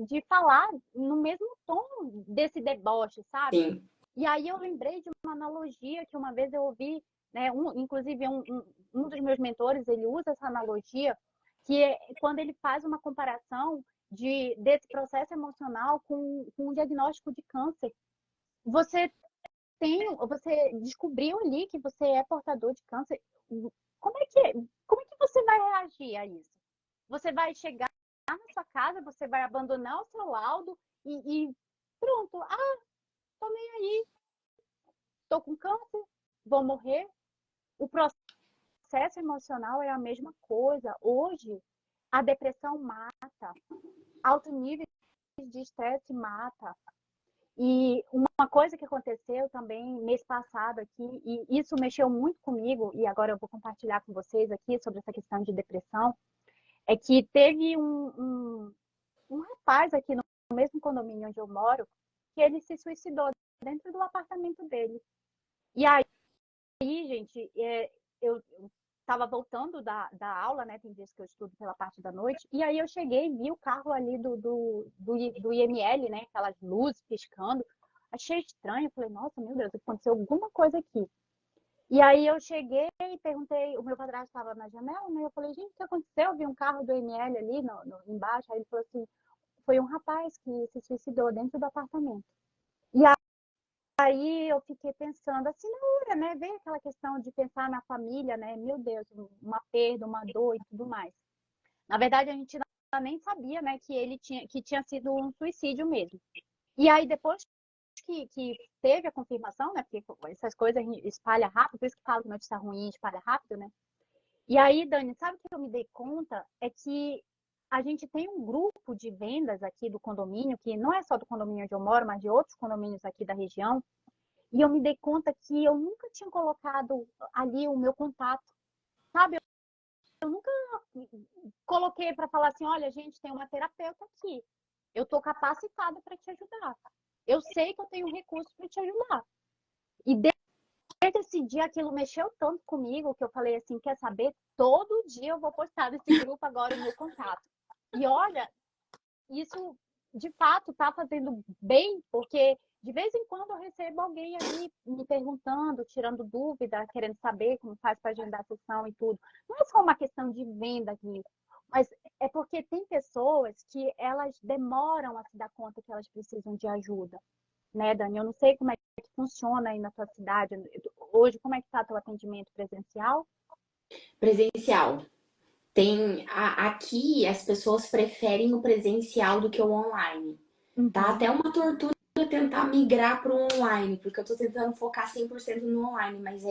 de falar no mesmo tom desse deboche, sabe? sim. E aí eu lembrei de uma analogia que uma vez eu ouvi, né, inclusive um dos meus mentores, ele usa essa analogia, que é quando ele faz uma comparação desse processo emocional com um diagnóstico de câncer. Você você descobriu ali que você é portador de câncer. Como é que, como é que você vai reagir a isso? Você vai chegar na sua casa, você vai abandonar o seu laudo e pronto. Ah, tô nem aí, tô com câncer, vou morrer. O processo emocional é a mesma coisa. Hoje, a depressão mata, alto nível de estresse mata. E uma coisa que aconteceu também mês passado aqui, e isso mexeu muito comigo, e agora eu vou compartilhar com vocês aqui sobre essa questão de depressão, é que teve um rapaz aqui no mesmo condomínio onde eu moro, que ele se suicidou dentro do apartamento dele. E aí, gente, eu estava voltando da aula, né? Tem dias que eu estudo pela parte da noite, e aí eu cheguei e vi o carro ali do IML, né? Aquelas luzes piscando. Achei estranho, falei, nossa, meu Deus, aconteceu alguma coisa aqui. E aí eu cheguei e perguntei, o meu padrasto estava na janela, né? Eu falei, gente, o que aconteceu? Eu vi um carro do IML ali embaixo. Aí ele falou assim, foi um rapaz que se suicidou dentro do apartamento. E aí eu fiquei pensando assim na hora, né? Veio aquela questão de pensar na família, né? Meu Deus, uma perda, uma dor e tudo mais. Na verdade, a gente nem sabia, né, que tinha sido um suicídio mesmo. E aí, depois que teve a confirmação, né? Porque essas coisas espalha rápido, por isso que falo que notícia ruim espalha rápido, né? E aí, Dani, sabe o que eu me dei conta? É que a gente tem um grupo de vendas aqui do condomínio, que não é só do condomínio onde eu moro, mas de outros condomínios aqui da região, e eu me dei conta que eu nunca tinha colocado ali o meu contato, sabe? Eu nunca coloquei para falar assim, olha, gente, tem uma terapeuta aqui. Eu estou capacitada para te ajudar. Eu sei que eu tenho recursos para te ajudar. E desde esse dia aquilo mexeu tanto comigo que eu falei assim, quer saber? Todo dia eu vou postar nesse grupo agora o meu contato. E olha, isso de fato está fazendo bem, porque de vez em quando eu recebo alguém ali me perguntando, tirando dúvida, querendo saber como faz para agendar a sessão e tudo. Não é só uma questão de venda aqui, mas é porque tem pessoas que elas demoram a se dar conta que elas precisam de ajuda, né, Dani? Eu não sei como é que funciona aí na tua cidade. Hoje, como é que está teu atendimento presencial? Presencial. Aqui as pessoas preferem o presencial do que o online. Tá Uhum. até uma tortura tentar migrar para o online, porque eu tô tentando focar 100% no online, mas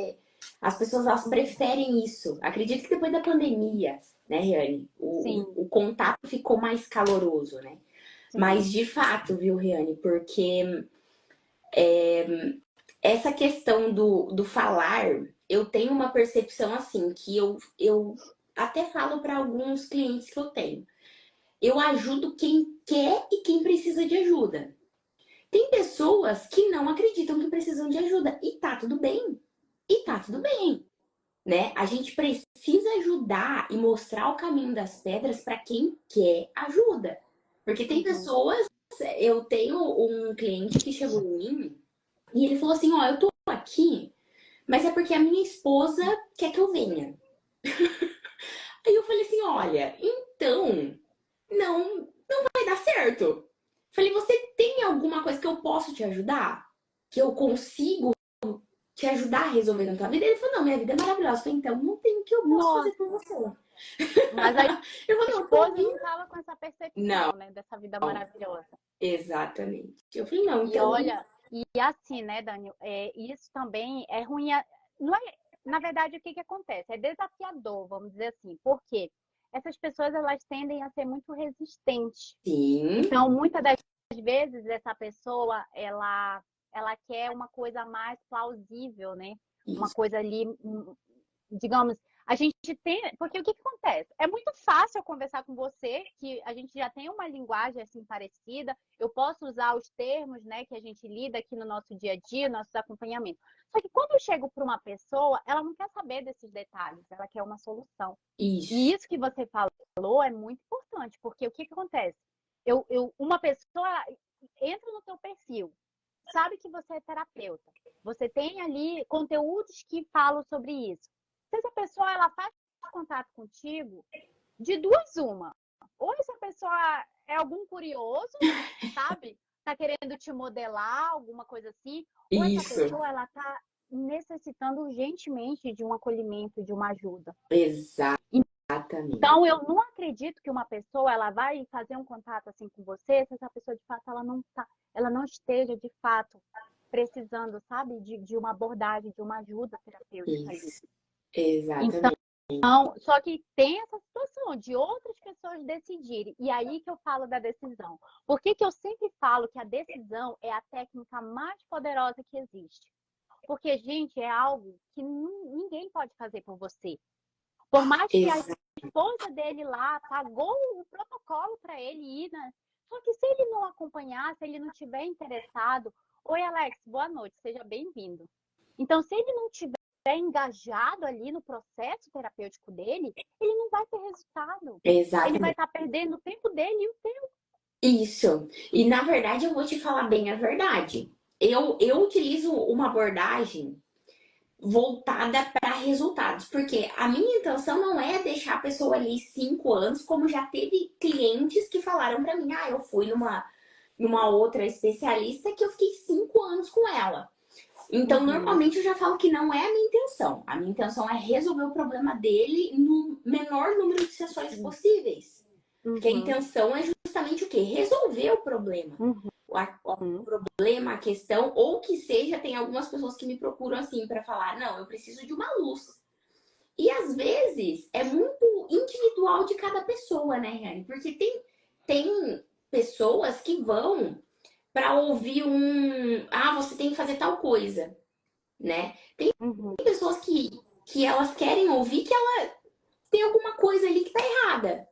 as pessoas elas preferem isso. Acredito que depois da pandemia, né, Riane, Sim, o contato ficou mais caloroso, né? sim. Mas de fato, viu, Riane, porque essa questão do falar, eu tenho uma percepção assim, que eu até falo para alguns clientes que eu tenho. Eu ajudo quem quer e quem precisa de ajuda. Tem pessoas que não acreditam que precisam de ajuda e tá tudo bem. E tá tudo bem, né? A gente precisa ajudar e mostrar o caminho das pedras para quem quer ajuda. Porque tem Uhum. pessoas, eu tenho um cliente que chegou em mim e ele falou assim: "Ó, eu tô aqui, mas é porque a minha esposa quer que eu venha". Aí eu falei assim: "Olha, então não vai dar certo". Falei: "Você tem alguma coisa que eu posso te ajudar? Que eu consigo te ajudar a resolver na tua vida?" Ele falou: "Não, minha vida é maravilhosa". Eu falei: "Então não tem o que eu posso fazer Nossa, por você". mas a Eu falei: "Não, eu tô esposa não vindo". estava com essa Não, percepção, né, dessa vida maravilhosa. exatamente. Eu falei: "Não, E então". olha, e assim, né, Dani, isso também é ruim. Não é, na verdade, o que que acontece? É desafiador, vamos dizer assim, porque essas pessoas elas tendem a ser muito resistentes. Sim, Então, muitas das vezes essa pessoa ela quer uma coisa mais plausível, né? Uma isso. coisa ali, digamos, a gente tem, porque o que que acontece? É muito fácil eu conversar com você, que a gente já tem uma linguagem assim parecida, eu posso usar os termos, né, que a gente lida aqui no nosso dia a dia, nossos acompanhamentos. Só que quando eu chego para uma pessoa, ela não quer saber desses detalhes, ela quer uma solução. E Isso. isso que você falou é muito importante, porque o que que acontece? Uma pessoa entra no teu perfil, sabe que você é terapeuta, você tem ali conteúdos que falam sobre isso. Se essa pessoa ela faz contato contigo, de duas uma. Ou essa pessoa é algum curioso, sabe? Tá querendo te modelar, alguma coisa assim, ou essa Isso. pessoa ela tá necessitando urgentemente de um acolhimento, de uma ajuda. Exatamente. Então, eu não acredito que uma pessoa ela vai fazer um contato assim com você se essa pessoa de fato ela não esteja de fato precisando, sabe, de uma abordagem, de uma ajuda terapêutica ali. Isso. Exatamente. Então, só que tem essa situação de outras pessoas decidirem. E aí que eu falo da decisão. Por que que eu sempre falo que a decisão é a técnica mais poderosa que existe? Porque, gente, é algo que ninguém pode fazer por você. Por mais que a Exa- esposa dele lá pagou o protocolo para ele ir, né? Só que se ele não acompanhar, se ele não tiver interessado, oi Alex, boa noite, seja bem-vindo. Então, se ele não tiver engajado ali no processo terapêutico dele, ele não vai ter resultado. Ele vai Exatamente. estar perdendo o tempo dele e o teu. Isso. E na verdade eu vou te falar bem a verdade. Eu utilizo uma abordagem voltada para resultados, porque a minha intenção não é deixar a pessoa ali 5 anos, como já teve clientes que falaram para mim, eu fui numa outra especialista que eu fiquei 5 anos com ela. Então, Uhum, normalmente eu já falo que não é a minha intenção. A minha intenção é resolver o problema dele no menor número de sessões possíveis. Porque a uhum, intenção é justamente o quê? Resolver o problema. O uhum. problema, a questão, ou que seja, tem algumas pessoas que me procuram assim para falar, não, eu preciso de uma luz. E às vezes é muito individual de cada pessoa, né, Rani? Porque tem pessoas que vão para ouvir você tem que fazer tal coisa, né? Tem Uhum. pessoas que elas querem ouvir que tem alguma coisa ali que tá errada.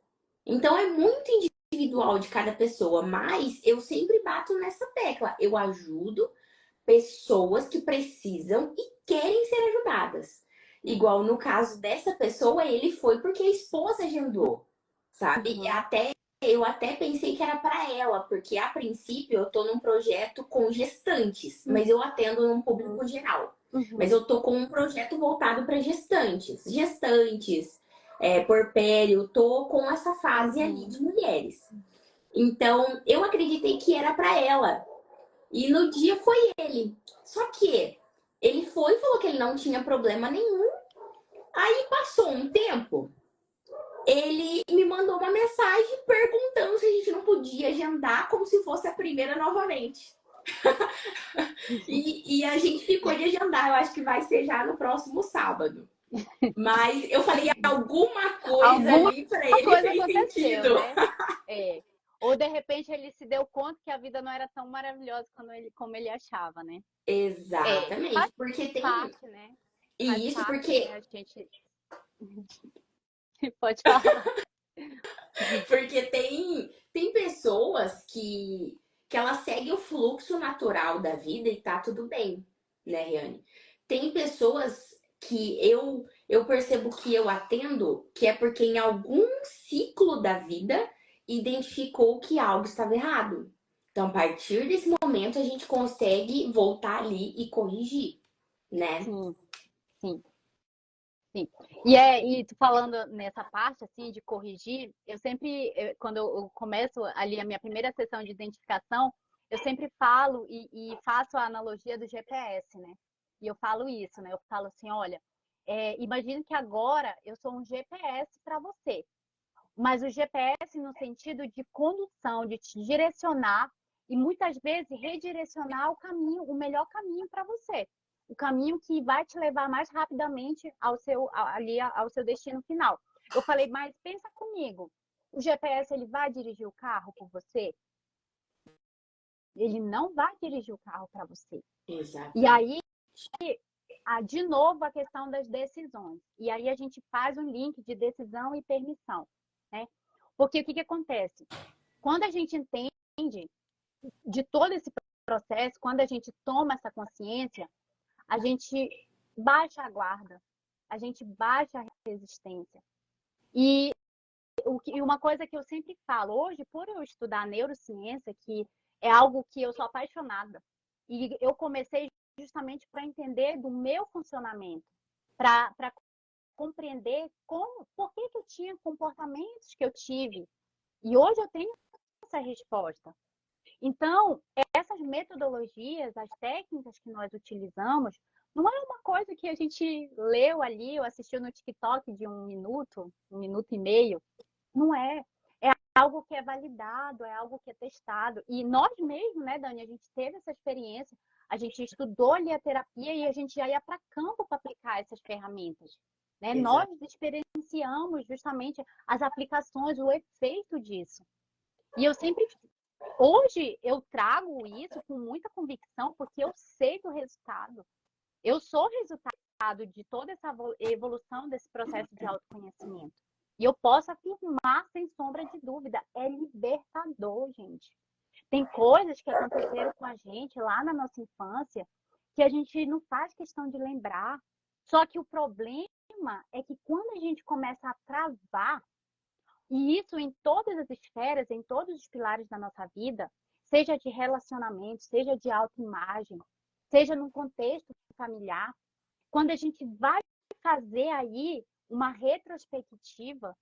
Então é muito individual de cada pessoa, mas eu sempre bato nessa tecla. Eu ajudo pessoas que precisam e querem ser ajudadas. Igual no caso dessa pessoa, ele foi porque a esposa agendou, sabe? Uhum, Eu até pensei que era para ela, porque a princípio eu tô num projeto com gestantes, mas eu atendo num uhum, público geral. Mas uhum, eu tô com um projeto voltado para gestantes, porpério, tô com essa fase ali uhum. de mulheres. Então, eu acreditei que era para ela. E no dia foi ele. Só que ele foi e falou que ele não tinha problema nenhum. Aí passou um tempo, ele me mandou uma mensagem perguntando se a gente não podia agendar como se fosse a primeira novamente. E a gente ficou de agendar, eu acho que vai ser já no próximo sábado. Mas eu falei, alguma coisa Alguma ali para ele coisa fez aconteceu, sentido. né? É. Ou de repente ele se deu conta que a vida não era tão maravilhosa como ele achava, né? É, faz Exatamente, porque tem. parte, né? Faz E isso parte, né? porque A gente pode falar. Porque tem pessoas que elas seguem o fluxo natural da vida e tá tudo bem, né, Riane? Tem pessoas que eu percebo que eu atendo que é porque em algum ciclo da vida identificou que algo estava errado. Então, a partir desse momento, a gente consegue voltar ali e corrigir, né? Sim, sim. Sim. E tu falando nessa parte, assim, de corrigir, eu sempre, quando eu começo ali a minha primeira sessão de identificação, eu sempre falo e faço a analogia do GPS, né? E eu falo isso, né? Eu falo assim, olha, imagine que agora eu sou um GPS para você, mas o GPS no sentido de condução, de te direcionar e muitas vezes redirecionar o caminho, o melhor caminho para você. O caminho que vai te levar mais rapidamente ao seu destino final. Eu falei, mas pensa comigo, o GPS ele vai dirigir o carro por você? Ele não vai dirigir o carro para você. E Exatamente. aí, de novo, a questão das decisões. E aí a gente faz um link de decisão e permissão, né? Porque o que acontece? Quando a gente entende de todo esse processo, quando a gente toma essa consciência, a gente baixa a guarda, a gente baixa a resistência. E uma coisa que eu sempre falo, hoje, por eu estudar neurociência, que é algo que eu sou apaixonada, e eu comecei justamente para entender do meu funcionamento, para compreender por que eu tinha comportamentos que eu tive. E hoje eu tenho essa resposta. Então, essas metodologias, as técnicas que nós utilizamos, não é uma coisa que a gente leu ali ou assistiu no TikTok de 1 minuto e meio. Não é. É algo que é validado, é algo que é testado. E nós mesmos, né, Dani, a gente teve essa experiência, a gente estudou ali a terapia e a gente já ia para campo para aplicar essas ferramentas. Né? Nós Exato. experienciamos justamente as aplicações, o efeito disso. E eu sempre hoje eu trago isso com muita convicção, porque eu sei do resultado. Eu sou resultado de toda essa evolução desse processo de autoconhecimento. E eu posso afirmar, sem sombra de dúvida, é libertador, gente. Tem coisas que aconteceram com a gente lá na nossa infância que a gente não faz questão de lembrar. Só que o problema é que quando a gente começa a travar e isso em todas as esferas, em todos os pilares da nossa vida, seja de relacionamento, seja de autoimagem, seja num contexto familiar, quando a gente vai fazer aí uma retrospectiva,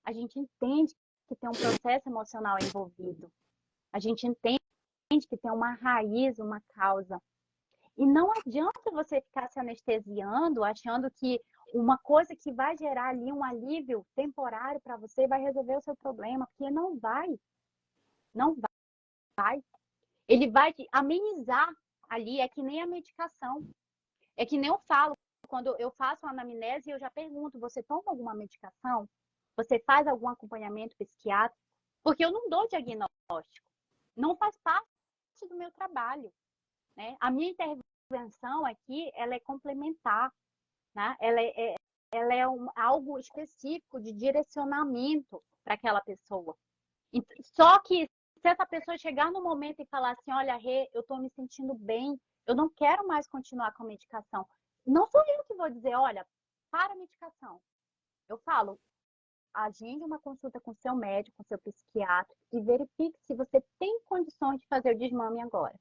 a gente entende que tem um processo emocional envolvido. A gente entende que tem uma raiz, uma causa. E não adianta você ficar se anestesiando, achando que uma coisa que vai gerar ali um alívio temporário para você vai resolver o seu problema, porque não vai, não vai. Ele vai te amenizar ali, é que nem a medicação. É que nem eu falo, quando eu faço uma anamnese, eu já pergunto, você toma alguma medicação? Você faz algum acompanhamento psiquiátrico? Porque eu não dou diagnóstico. Não faz parte do meu trabalho. Né? A minha intervenção aqui, ela é complementar, né? ela é algo específico de direcionamento para aquela pessoa. Só que se essa pessoa chegar no momento e falar assim, olha, Rê, eu estou me sentindo bem, eu não quero mais continuar com a medicação. Não sou eu que vou dizer, olha, para a medicação. Eu falo, agende uma consulta com seu médico, com seu psiquiatra e verifique se você tem condições de fazer o desmame agora.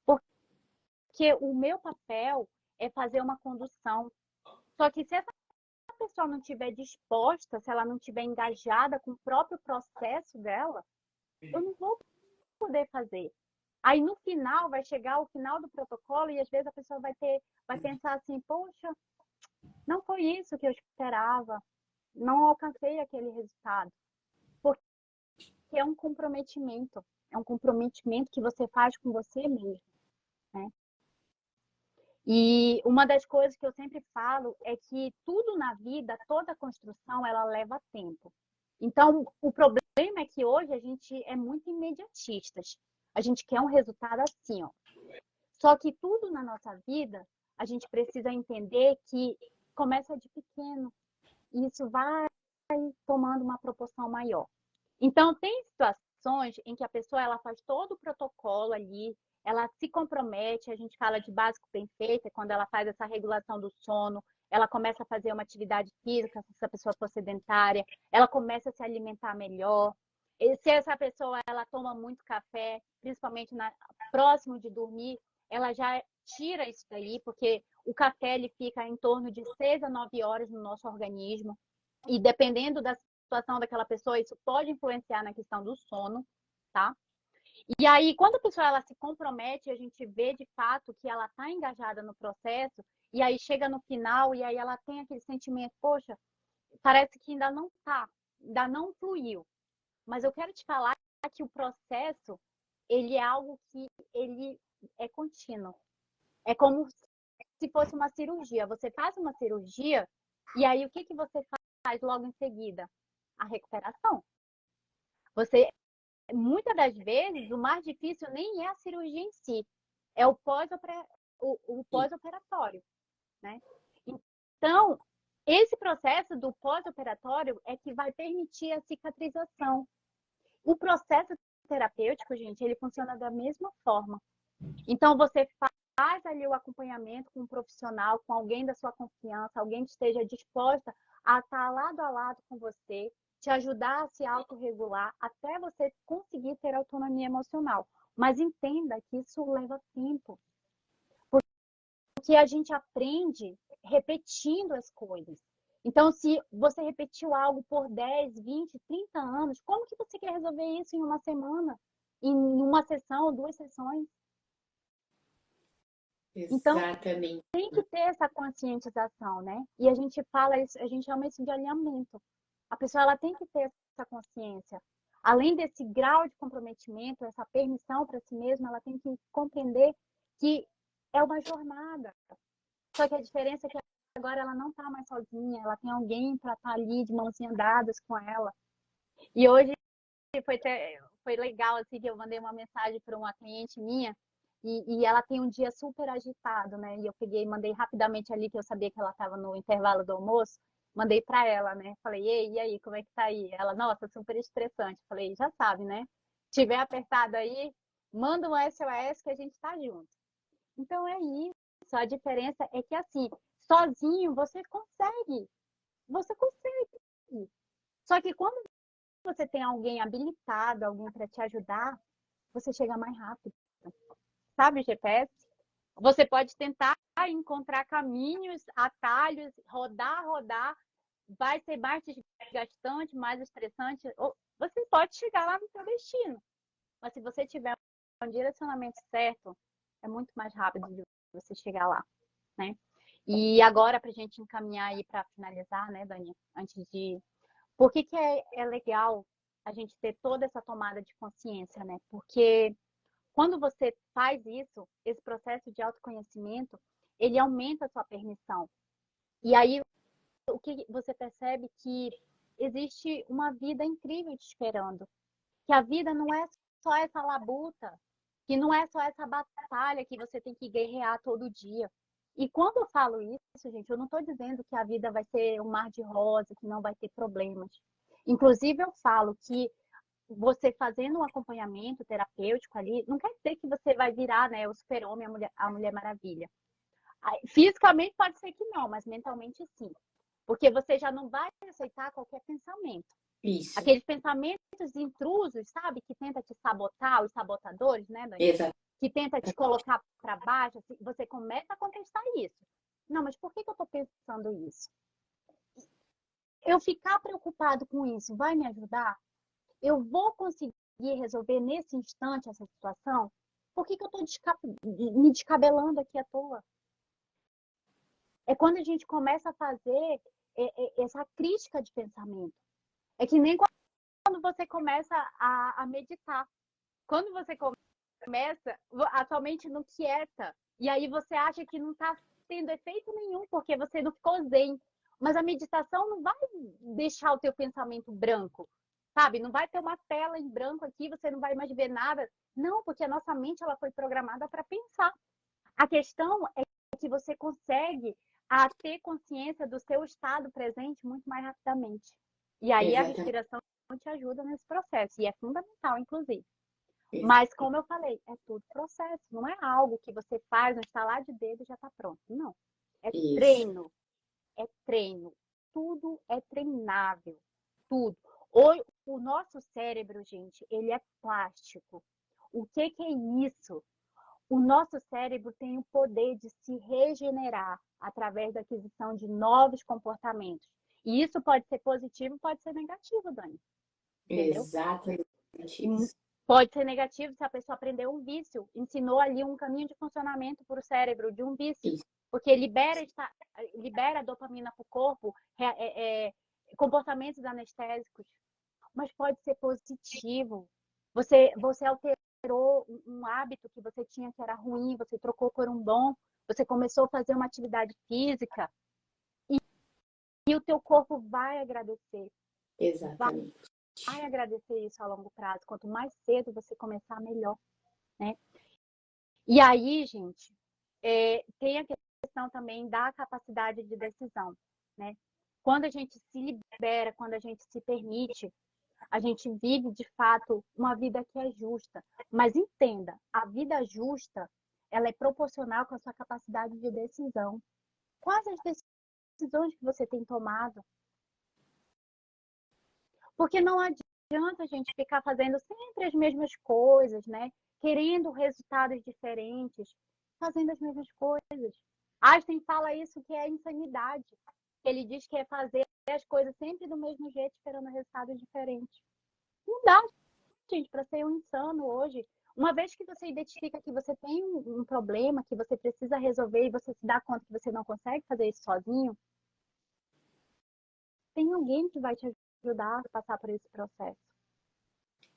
Porque o meu papel é fazer uma condução. Só que se essa pessoa não estiver disposta, se ela não estiver engajada com o próprio processo dela, eu não vou poder fazer. Aí no final vai chegar o final do protocolo e às vezes a pessoa vai pensar assim, poxa, não foi isso que eu esperava, não alcancei aquele resultado. Porque é um comprometimento que você faz com você mesmo, né? E uma das coisas que eu sempre falo é que tudo na vida, toda construção, ela leva tempo. Então, o problema é que hoje a gente é muito imediatistas. A gente quer um resultado assim, ó. Só que tudo na nossa vida, a gente precisa entender que começa de pequeno e isso vai tomando uma proporção maior. Então, tem situações em que a pessoa ela faz todo o protocolo ali, ela se compromete, a gente fala de básico bem feito, é quando ela faz essa regulação do sono, ela começa a fazer uma atividade física, se essa pessoa for sedentária, ela começa a se alimentar melhor. E se essa pessoa ela toma muito café, principalmente próximo de dormir, ela já tira isso daí, porque o café ele fica em torno de 6 a 9 horas no nosso organismo. E dependendo da situação daquela pessoa, isso pode influenciar na questão do sono, tá? E aí, quando a pessoa ela se compromete, a gente vê de fato que ela está engajada no processo, e aí chega no final, e aí ela tem aquele sentimento, poxa, parece que ainda não tá, ainda não fluiu. Mas eu quero te falar que o processo, ele é algo que ele é contínuo. É como se fosse uma cirurgia. Você faz uma cirurgia, e aí o que, que você faz logo em seguida? A recuperação. Você, muitas das vezes, o mais difícil nem é a cirurgia em si, é o pós-operatório, né? Então, esse processo do pós-operatório é que vai permitir a cicatrização. O processo terapêutico, gente, ele funciona da mesma forma. Então, você faz ali o acompanhamento com um profissional, com alguém da sua confiança, alguém que esteja disposta a estar lado a lado com você, te ajudar a se autorregular até você conseguir ter autonomia emocional. Mas entenda que isso leva tempo. Porque a gente aprende repetindo as coisas. Então, se você repetiu algo por 10, 20, 30 anos, como que você quer resolver isso em uma semana? Em uma sessão, 2 sessões? Então, Exatamente. tem que ter essa conscientização, né? E a gente fala isso, a gente chama isso de alinhamento. A pessoa ela tem que ter essa consciência. Além desse grau de comprometimento, essa permissão para si mesma, ela tem que compreender que é uma jornada. Só que a diferença é que agora ela não está mais sozinha, ela tem alguém para estar ali de mãozinhas dadas com ela. E hoje foi legal, assim, que eu mandei uma mensagem para uma cliente minha e ela tem um dia super agitado, né? E eu peguei, mandei rapidamente ali, que eu sabia que ela estava no intervalo do almoço, mandei para ela, né? Falei, ei, e aí, como é que tá aí? Ela, nossa, super estressante. Falei, já sabe, né? Se tiver apertado aí, manda um SOS que a gente tá junto. Então é isso. A diferença é que, assim, sozinho você consegue. Só que quando você tem alguém habilitado, alguém para te ajudar, você chega mais rápido. Sabe, GPS? Você pode tentar encontrar caminhos, atalhos, rodar, vai ser mais desgastante, mais estressante. Ou você pode chegar lá no seu destino. Mas se você tiver um direcionamento certo, é muito mais rápido de você chegar lá, né? E agora, para a gente encaminhar aí para finalizar, né, Dani? Antes de. Por que é legal a gente ter toda essa tomada de consciência, né? Porque quando você faz isso, esse processo de autoconhecimento, ele aumenta a sua permissão. E aí, o que você percebe que existe uma vida incrível te esperando. Que a vida não é só essa labuta, que não é só essa batalha que você tem que guerrear todo dia. E quando eu falo isso, gente, eu não estou dizendo que a vida vai ser um mar de rosa, que não vai ter problemas. Inclusive, eu falo que você fazendo um acompanhamento terapêutico ali, não quer dizer que você vai virar, né, o super-homem, a Mulher Maravilha. Fisicamente pode ser que não, mas mentalmente sim. Porque você já não vai aceitar qualquer pensamento. Isso. Aqueles pensamentos intrusos, sabe? Que tenta te sabotar, os sabotadores, né, Dani? Exato. Que tenta te colocar para baixo, assim, você começa a contestar isso. Não, mas por que eu estou pensando isso? Eu ficar preocupado com isso vai me ajudar? Eu vou conseguir resolver nesse instante essa situação? Por que eu estou me descabelando aqui à toa? É quando a gente começa a fazer essa crítica de pensamento. É que nem quando você começa a meditar. Quando você começa, a sua mente não quieta. E aí você acha que não está tendo efeito nenhum, porque você não ficou zen. Mas a meditação não vai deixar o teu pensamento branco, sabe? Não vai ter uma tela em branco aqui, você não vai mais ver nada. Não, porque a nossa mente ela foi programada para pensar. A questão é que você consegue ter consciência do seu estado presente muito mais rapidamente. E aí a Exatamente. respiração te ajuda nesse processo. E é fundamental, inclusive. Mas, como eu falei, é tudo processo. Não é algo que você faz, um estalar de dedo e já está pronto. Não. É Isso. treino. É treino. Tudo é treinável. Tudo. O nosso cérebro, gente, ele é plástico. O que é isso? O nosso cérebro tem o poder de se regenerar através da aquisição de novos comportamentos. E isso pode ser positivo, pode ser negativo, Dani. Entendeu? Exatamente E isso. pode ser negativo se a pessoa aprendeu um vício, ensinou ali um caminho de funcionamento para o cérebro de um vício, Isso. porque libera dopamina para o corpo, comportamentos anestésicos. Mas pode ser positivo. Você alterou um hábito que você tinha que era ruim, você trocou por um dom, você começou a fazer uma atividade física e o teu corpo vai agradecer. Exatamente. Vai agradecer isso a longo prazo. Quanto mais cedo você começar, melhor, né? E aí, gente, tem a questão também da capacidade de decisão, né? Quando a gente se libera, quando a gente se permite, a gente vive de fato uma vida que é justa. Mas entenda, a vida justa, ela é proporcional com a sua capacidade de decisão. Quais as decisões que você tem tomado? Porque não adianta a gente ficar fazendo sempre as mesmas coisas, né? Querendo resultados diferentes, fazendo as mesmas coisas. Einstein fala isso que é insanidade. Ele diz que é fazer as coisas sempre do mesmo jeito, esperando resultados diferentes. Não dá, gente, para ser um insano hoje. Uma vez que você identifica que você tem um problema, que você precisa resolver e você se dá conta que você não consegue fazer isso sozinho, tem alguém que vai te ajudar a passar por esse processo.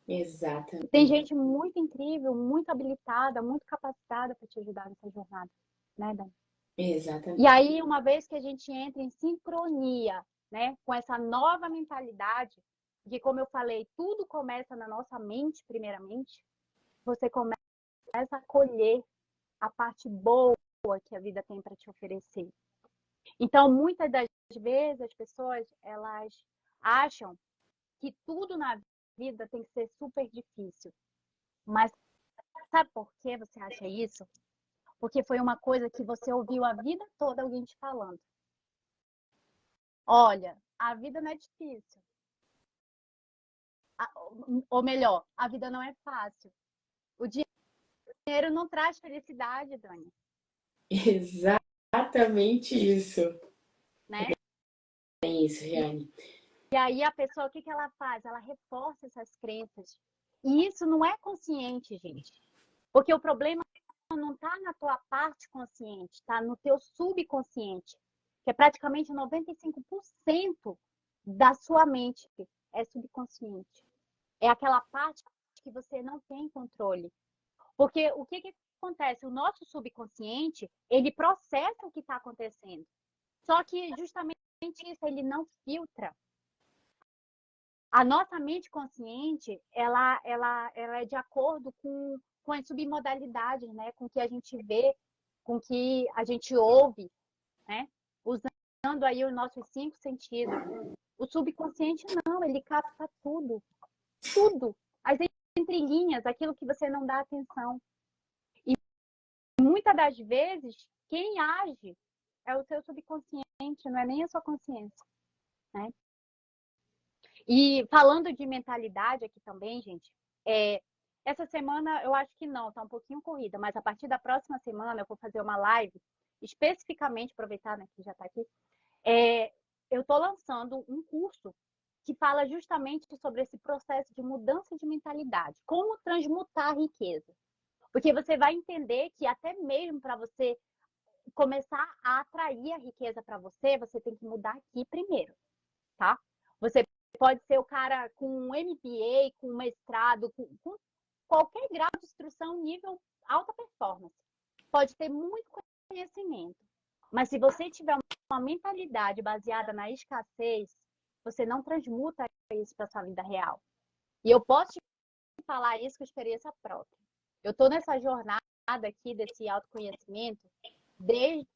Tem Exatamente. gente muito incrível, muito habilitada, muito capacitada para te ajudar nessa jornada, né, Dani? E Exatamente. aí, uma vez que a gente entra em sincronia, né, com essa nova mentalidade, que, como eu falei, tudo começa na nossa mente, primeiramente, você começa a colher a parte boa que a vida tem para te oferecer. Então, muitas das vezes, as pessoas, elas acham que tudo na vida tem que ser super difícil. Mas sabe por que você acha isso? Porque foi uma coisa que você ouviu a vida toda alguém te falando. Olha, a vida não é difícil. Ou melhor, a vida não é fácil. O dinheiro não traz felicidade, Dani, Exatamente isso. né? É isso, Riane. E aí a pessoa, o que ela faz? Ela reforça essas crenças. E isso não é consciente, gente. Porque o problema não está na tua parte consciente, está no teu subconsciente, que é praticamente 95% da sua mente é subconsciente. É aquela parte que você não tem controle. Porque o que acontece? O nosso subconsciente, ele processa o que está acontecendo. Só que justamente isso, ele não filtra. A nossa mente consciente, ela é de acordo com as submodalidades, né? Com o que a gente vê. com que a gente ouve, né? Usando aí os nossos 5 sentidos. O subconsciente não, ele capta tudo. Tudo. As entrelinhas, aquilo que você não dá atenção. E muitas das vezes, quem age é o seu subconsciente, não é nem a sua consciência, né? E falando de mentalidade aqui também, gente, essa semana eu acho que não, tá um pouquinho corrida, mas a partir da próxima semana eu vou fazer uma live, especificamente, aproveitar, né, que já tá aqui, eu tô lançando um curso que fala justamente sobre esse processo de mudança de mentalidade, como transmutar a riqueza. Porque você vai entender que até mesmo para você começar a atrair a riqueza para você, você tem que mudar aqui primeiro, tá? Você pode ser o cara com um MBA, com um mestrado, com qualquer grau de instrução, nível alta performance. Pode ter muito conhecimento. Mas se você tiver uma mentalidade baseada na escassez, você não transmuta isso para a sua vida real. E eu posso te falar isso com experiência própria. Eu estou nessa jornada aqui desse autoconhecimento desde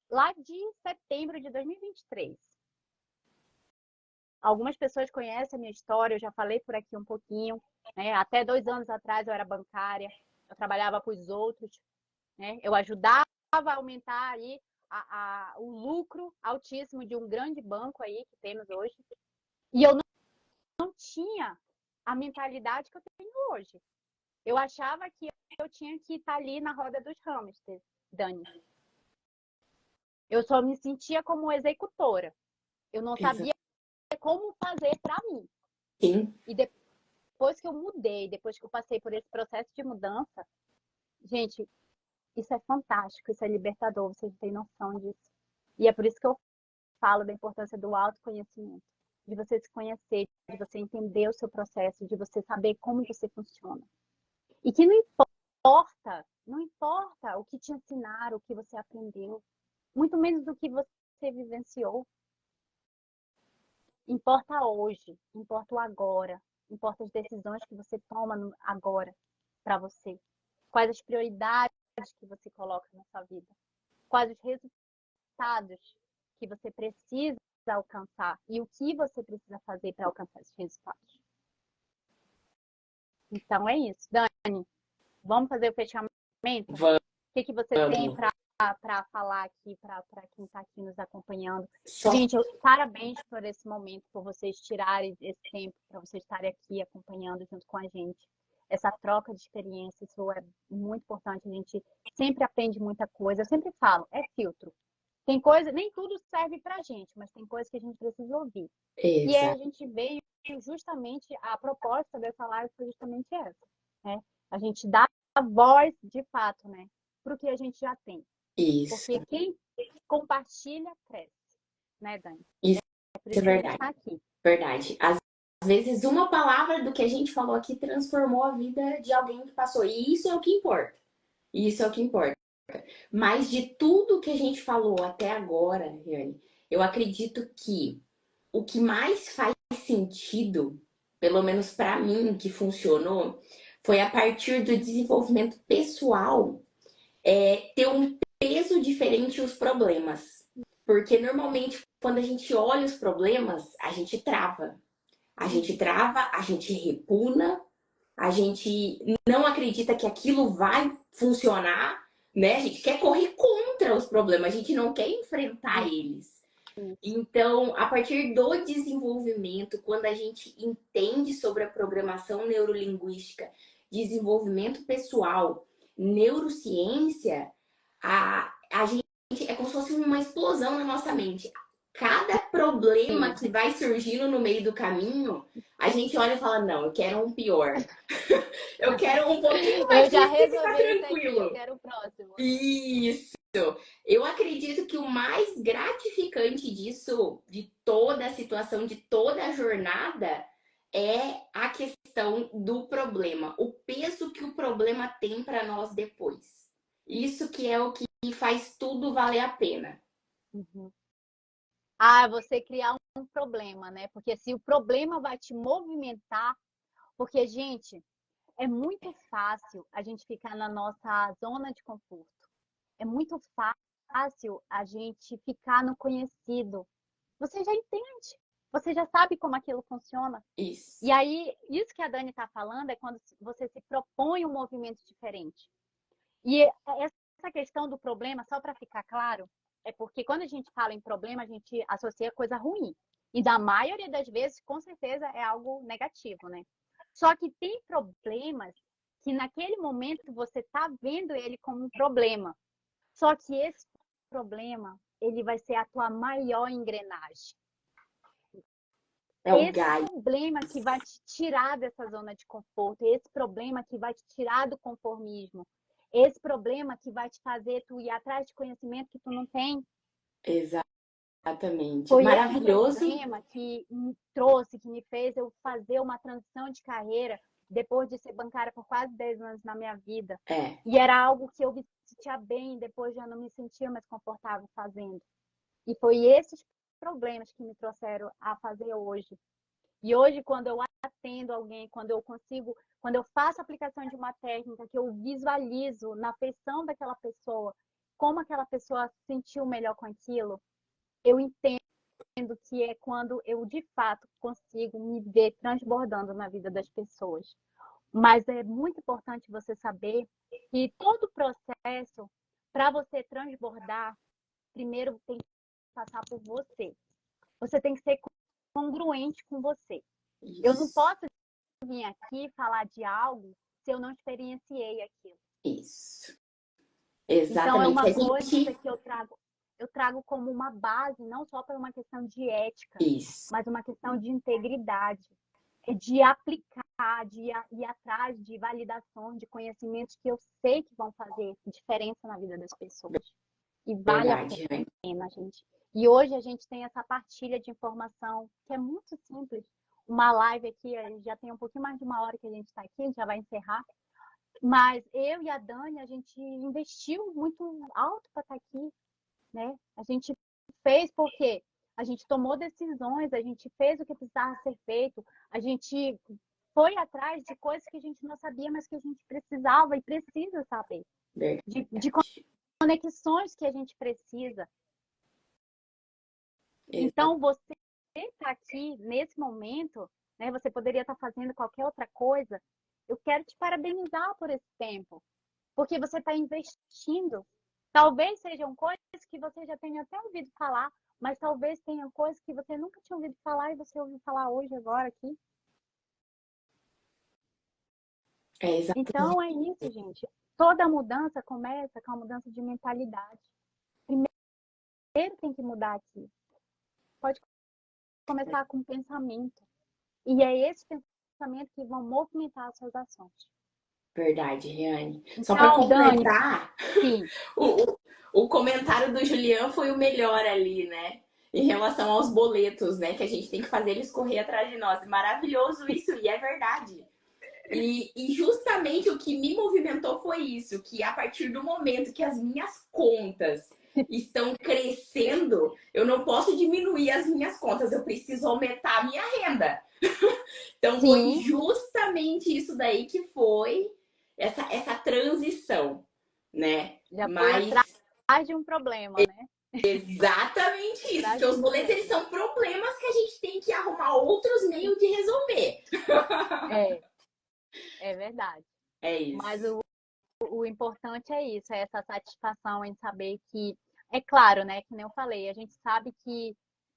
lá de setembro de 2023. Algumas pessoas conhecem a minha história, eu já falei por aqui um pouquinho, né? Até 2 anos atrás eu era bancária, eu trabalhava para os outros, né? Eu ajudava a aumentar aí o lucro altíssimo de um grande banco aí que temos hoje. E eu não tinha a mentalidade que eu tenho hoje. Eu achava que eu tinha que estar ali na roda dos hamsters, Dani. Eu só me sentia como executora. Eu não sabia como fazer para mim. Sim. E depois que eu mudei, depois que eu passei por esse processo de mudança, gente, isso é fantástico, isso é libertador, vocês têm noção disso. E é por isso que eu falo da importância do autoconhecimento, de você se conhecer, de você entender o seu processo, de você saber como você funciona. E que não importa o que te ensinaram, o que você aprendeu, muito menos do que você vivenciou. Importa hoje, importa o agora, importa as decisões que você toma agora para você. Quais as prioridades que você coloca na sua vida. Quais os resultados que você precisa alcançar e o que você precisa fazer para alcançar esses resultados. Então é isso. Dani, vamos fazer o fechamento? Vamos. O que você tem para falar aqui para quem está aqui nos acompanhando? Gente, parabéns por esse momento, por vocês tirarem esse tempo, para vocês estarem aqui acompanhando junto com a gente. Essa troca de experiência, isso é muito importante. A gente sempre aprende muita coisa. Eu sempre falo, é filtro. Tem coisa, nem tudo serve pra gente, mas tem coisa que a gente precisa ouvir. Exato. E aí a gente veio justamente, a proposta dessa live foi justamente essa, né? A gente dá a voz, de fato, né? Pro que a gente já tem. Isso. Porque quem compartilha, cresce. Né, Dani? Isso por isso é verdade. Que a gente tá aqui. Verdade. Às vezes, uma palavra do que a gente falou aqui transformou a vida de alguém que passou. E isso é o que importa. Isso é o que importa. Mas de tudo que a gente falou até agora, Riane, eu acredito que o que mais faz sentido, pelo menos para mim, que funcionou, foi a partir do desenvolvimento pessoal ter um peso diferente os problemas. Porque normalmente, quando a gente olha os problemas, a gente trava. A gente trava, a gente repugna, a gente não acredita que aquilo vai funcionar, né? A gente quer correr contra os problemas, a gente não quer enfrentar eles. Então, a partir do desenvolvimento, quando a gente entende sobre a programação neurolinguística, desenvolvimento pessoal, neurociência, a gente é como se fosse uma explosão na nossa mente. Cada problema que vai surgindo no meio do caminho, a gente olha e fala, não, eu quero um pior. Eu quero um pouquinho mais difícil e tá tranquilo. Eu quero o próximo. Isso! Eu acredito que o mais gratificante disso, de toda a situação, de toda a jornada, é a questão do problema. O peso que o problema tem para nós depois. Isso que é o que faz tudo valer a pena. Uhum. Você criar um problema, né? Porque se o problema vai te movimentar, porque, gente, é muito fácil a gente ficar na nossa zona de conforto. é muito fácil a gente ficar no conhecido. Você já entende, você já sabe como aquilo funciona. Isso. E aí, isso que a Dani está falando é quando você se propõe um movimento diferente. E essa questão do problema, só para ficar claro, é porque quando a gente fala em problema, a gente associa coisa ruim. E da maioria das vezes, com certeza, é algo negativo, né? Só que tem problemas que naquele momento você está vendo ele como um problema. Só que esse problema, ele vai ser a tua maior engrenagem. É o Esse gás. problema que vai te tirar dessa zona de conforto, esse problema que vai te tirar do conformismo, esse problema que vai te fazer tu ir atrás de conhecimento que tu não tem. Exatamente. Foi esse Maravilhoso. problema que me trouxe, que me fez eu fazer uma transição de carreira depois de ser bancária por quase 10 anos na minha vida. É. E era algo que eu me sentia bem, depois já não me sentia mais confortável fazendo. E foi esses problemas que me trouxeram a fazer hoje. E hoje, quando eu atendo alguém, quando eu faço a aplicação de uma técnica, que eu visualizo na feição daquela pessoa, como aquela pessoa se sentiu melhor com aquilo, eu entendo que é quando eu, de fato, consigo me ver transbordando na vida das pessoas. Mas é muito importante você saber que todo o processo, para você transbordar, primeiro tem que passar por você. Você tem que ser congruente com você. Eu não Isso. posso vir aqui falar de algo se eu não experienciei aquilo. Isso. Então, é Exatamente. uma A coisa gente. que eu trago como uma base, não só por uma questão de ética, Isso. mas uma questão de integridade, de aplicar, de ir atrás de validação, de conhecimentos que eu sei que vão fazer diferença na vida das pessoas. E vale a Verdade, né? pena, gente. E hoje a gente tem essa partilha de informação que é muito simples. Uma live aqui, já tem um pouquinho mais de uma hora que a gente está aqui, a gente já vai encerrar. Mas eu e a Dani, a gente investiu muito alto para estar aqui, né? A gente fez porque a gente tomou decisões, a gente fez o que precisava ser feito, a gente foi atrás de coisas que a gente não sabia, mas que a gente precisava e precisa saber. De Verdade. conexões que a gente precisa. Exato. Então, você está aqui nesse momento, né? Você poderia estar fazendo qualquer outra coisa. Eu quero te parabenizar por esse tempo, porque você está investindo. Talvez sejam coisas que você já tenha até ouvido falar, mas talvez tenham coisas que você nunca tinha ouvido falar e você ouviu falar hoje, agora, aqui. É exatamente. Então, é isso, gente. Toda mudança começa com a mudança de mentalidade. Primeiro tem que mudar aqui. Pode começar com pensamento. E é esse pensamento que vão movimentar as suas ações. Verdade, Reane. Só para Então, Dani, completar, sim, o comentário do Julian foi o melhor ali, né? Em relação aos boletos, né? Que a gente tem que fazer eles correr atrás de nós. Maravilhoso isso, e é verdade. E justamente o que me movimentou foi isso, que a partir do momento que as minhas contas estão crescendo, eu não posso diminuir as minhas contas, eu preciso aumentar a minha renda. Então foi sim, justamente isso daí que foi essa transição, né? já foi Mas atrás de um problema, né? exatamente isso, Atrás porque de os um boletos eles problema. são problemas que a gente tem que arrumar outros meios de resolver. É, é verdade. É Mas isso. o importante é isso, é essa satisfação em saber que, é claro, né, que nem eu falei, a gente sabe que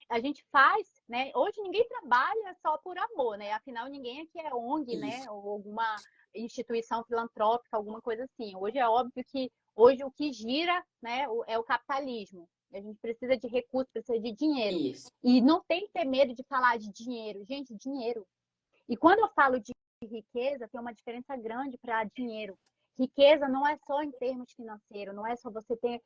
a gente faz, né? Hoje ninguém trabalha só por amor, né? Afinal, ninguém aqui é ONG, Isso. né? Ou alguma instituição filantrópica, alguma coisa assim. Hoje é óbvio que hoje o que gira, né, é o capitalismo. A gente precisa de recursos, precisa de dinheiro. Isso. E não tem que ter medo de falar de dinheiro. Gente, dinheiro. E quando eu falo de riqueza, tem uma diferença grande para dinheiro. Riqueza não é só em termos financeiros, não é só você ter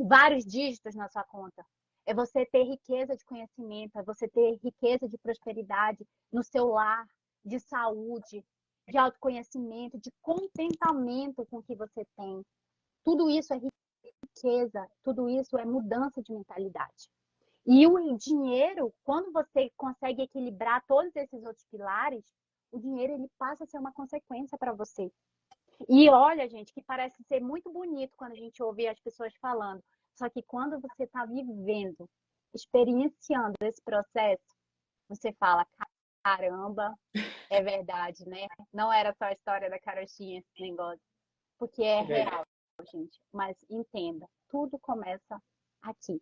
vários dígitos na sua conta. É você ter riqueza de conhecimento, é você ter riqueza de prosperidade no seu lar, de saúde, de autoconhecimento, de contentamento com o que você tem. Tudo isso é riqueza, tudo isso é mudança de mentalidade. E o dinheiro, quando você consegue equilibrar todos esses outros pilares, o dinheiro ele passa a ser uma consequência para você. E olha, gente, que parece ser muito bonito quando a gente ouve as pessoas falando. Só que quando você está vivendo, experienciando esse processo, você fala, caramba, é verdade, né? Não era só a história da carochinha esse negócio. Porque é É verdade. real, gente. Mas entenda, tudo começa aqui.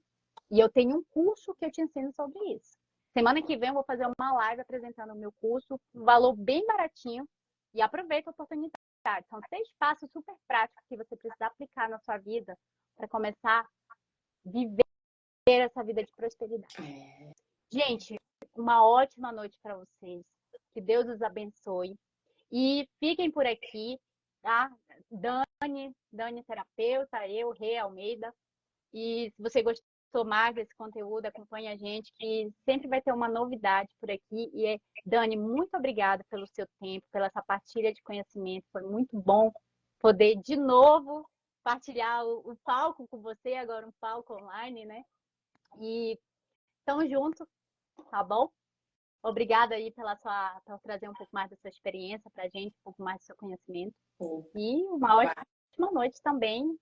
E eu tenho um curso que eu te ensino sobre isso. Semana que vem eu vou fazer uma live apresentando o meu curso, um valor bem baratinho. E aproveita a oportunidade. São 6 passos super práticos que você precisa aplicar na sua vida para começar a viver essa vida de prosperidade. É. Gente, uma ótima noite para vocês. Que Deus os abençoe. E fiquem por aqui, tá? Dani terapeuta, eu, Rê Almeida. E se você gostou mais desse conteúdo, acompanhe a gente, que sempre vai ter uma novidade por aqui. E, Dani, muito obrigada pelo seu tempo, pela essa partilha de conhecimento. Foi muito bom poder, de novo, partilhar o palco com você, agora um palco online, né? E estamos juntos, tá bom? Obrigada aí por trazer um pouco mais da sua experiência para a gente, um pouco mais do seu conhecimento. E uma ótima noite também.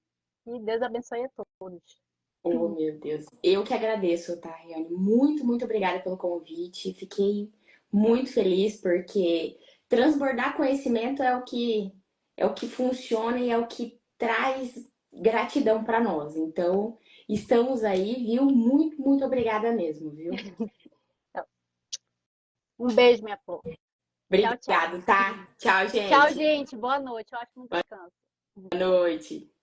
E Deus abençoe a todos. Oh, meu Deus. Eu que agradeço, tá, Riane? Muito, muito obrigada pelo convite. Fiquei muito feliz porque transbordar conhecimento é o que funciona e é o que traz gratidão para nós. Então, estamos aí, viu? Muito, muito obrigada mesmo, viu? Um beijo, minha flor. Tchau, tchau. Obrigado, tá? Tchau, Tchau, gente. gente. Boa noite. Ótimo descanso. Boa noite.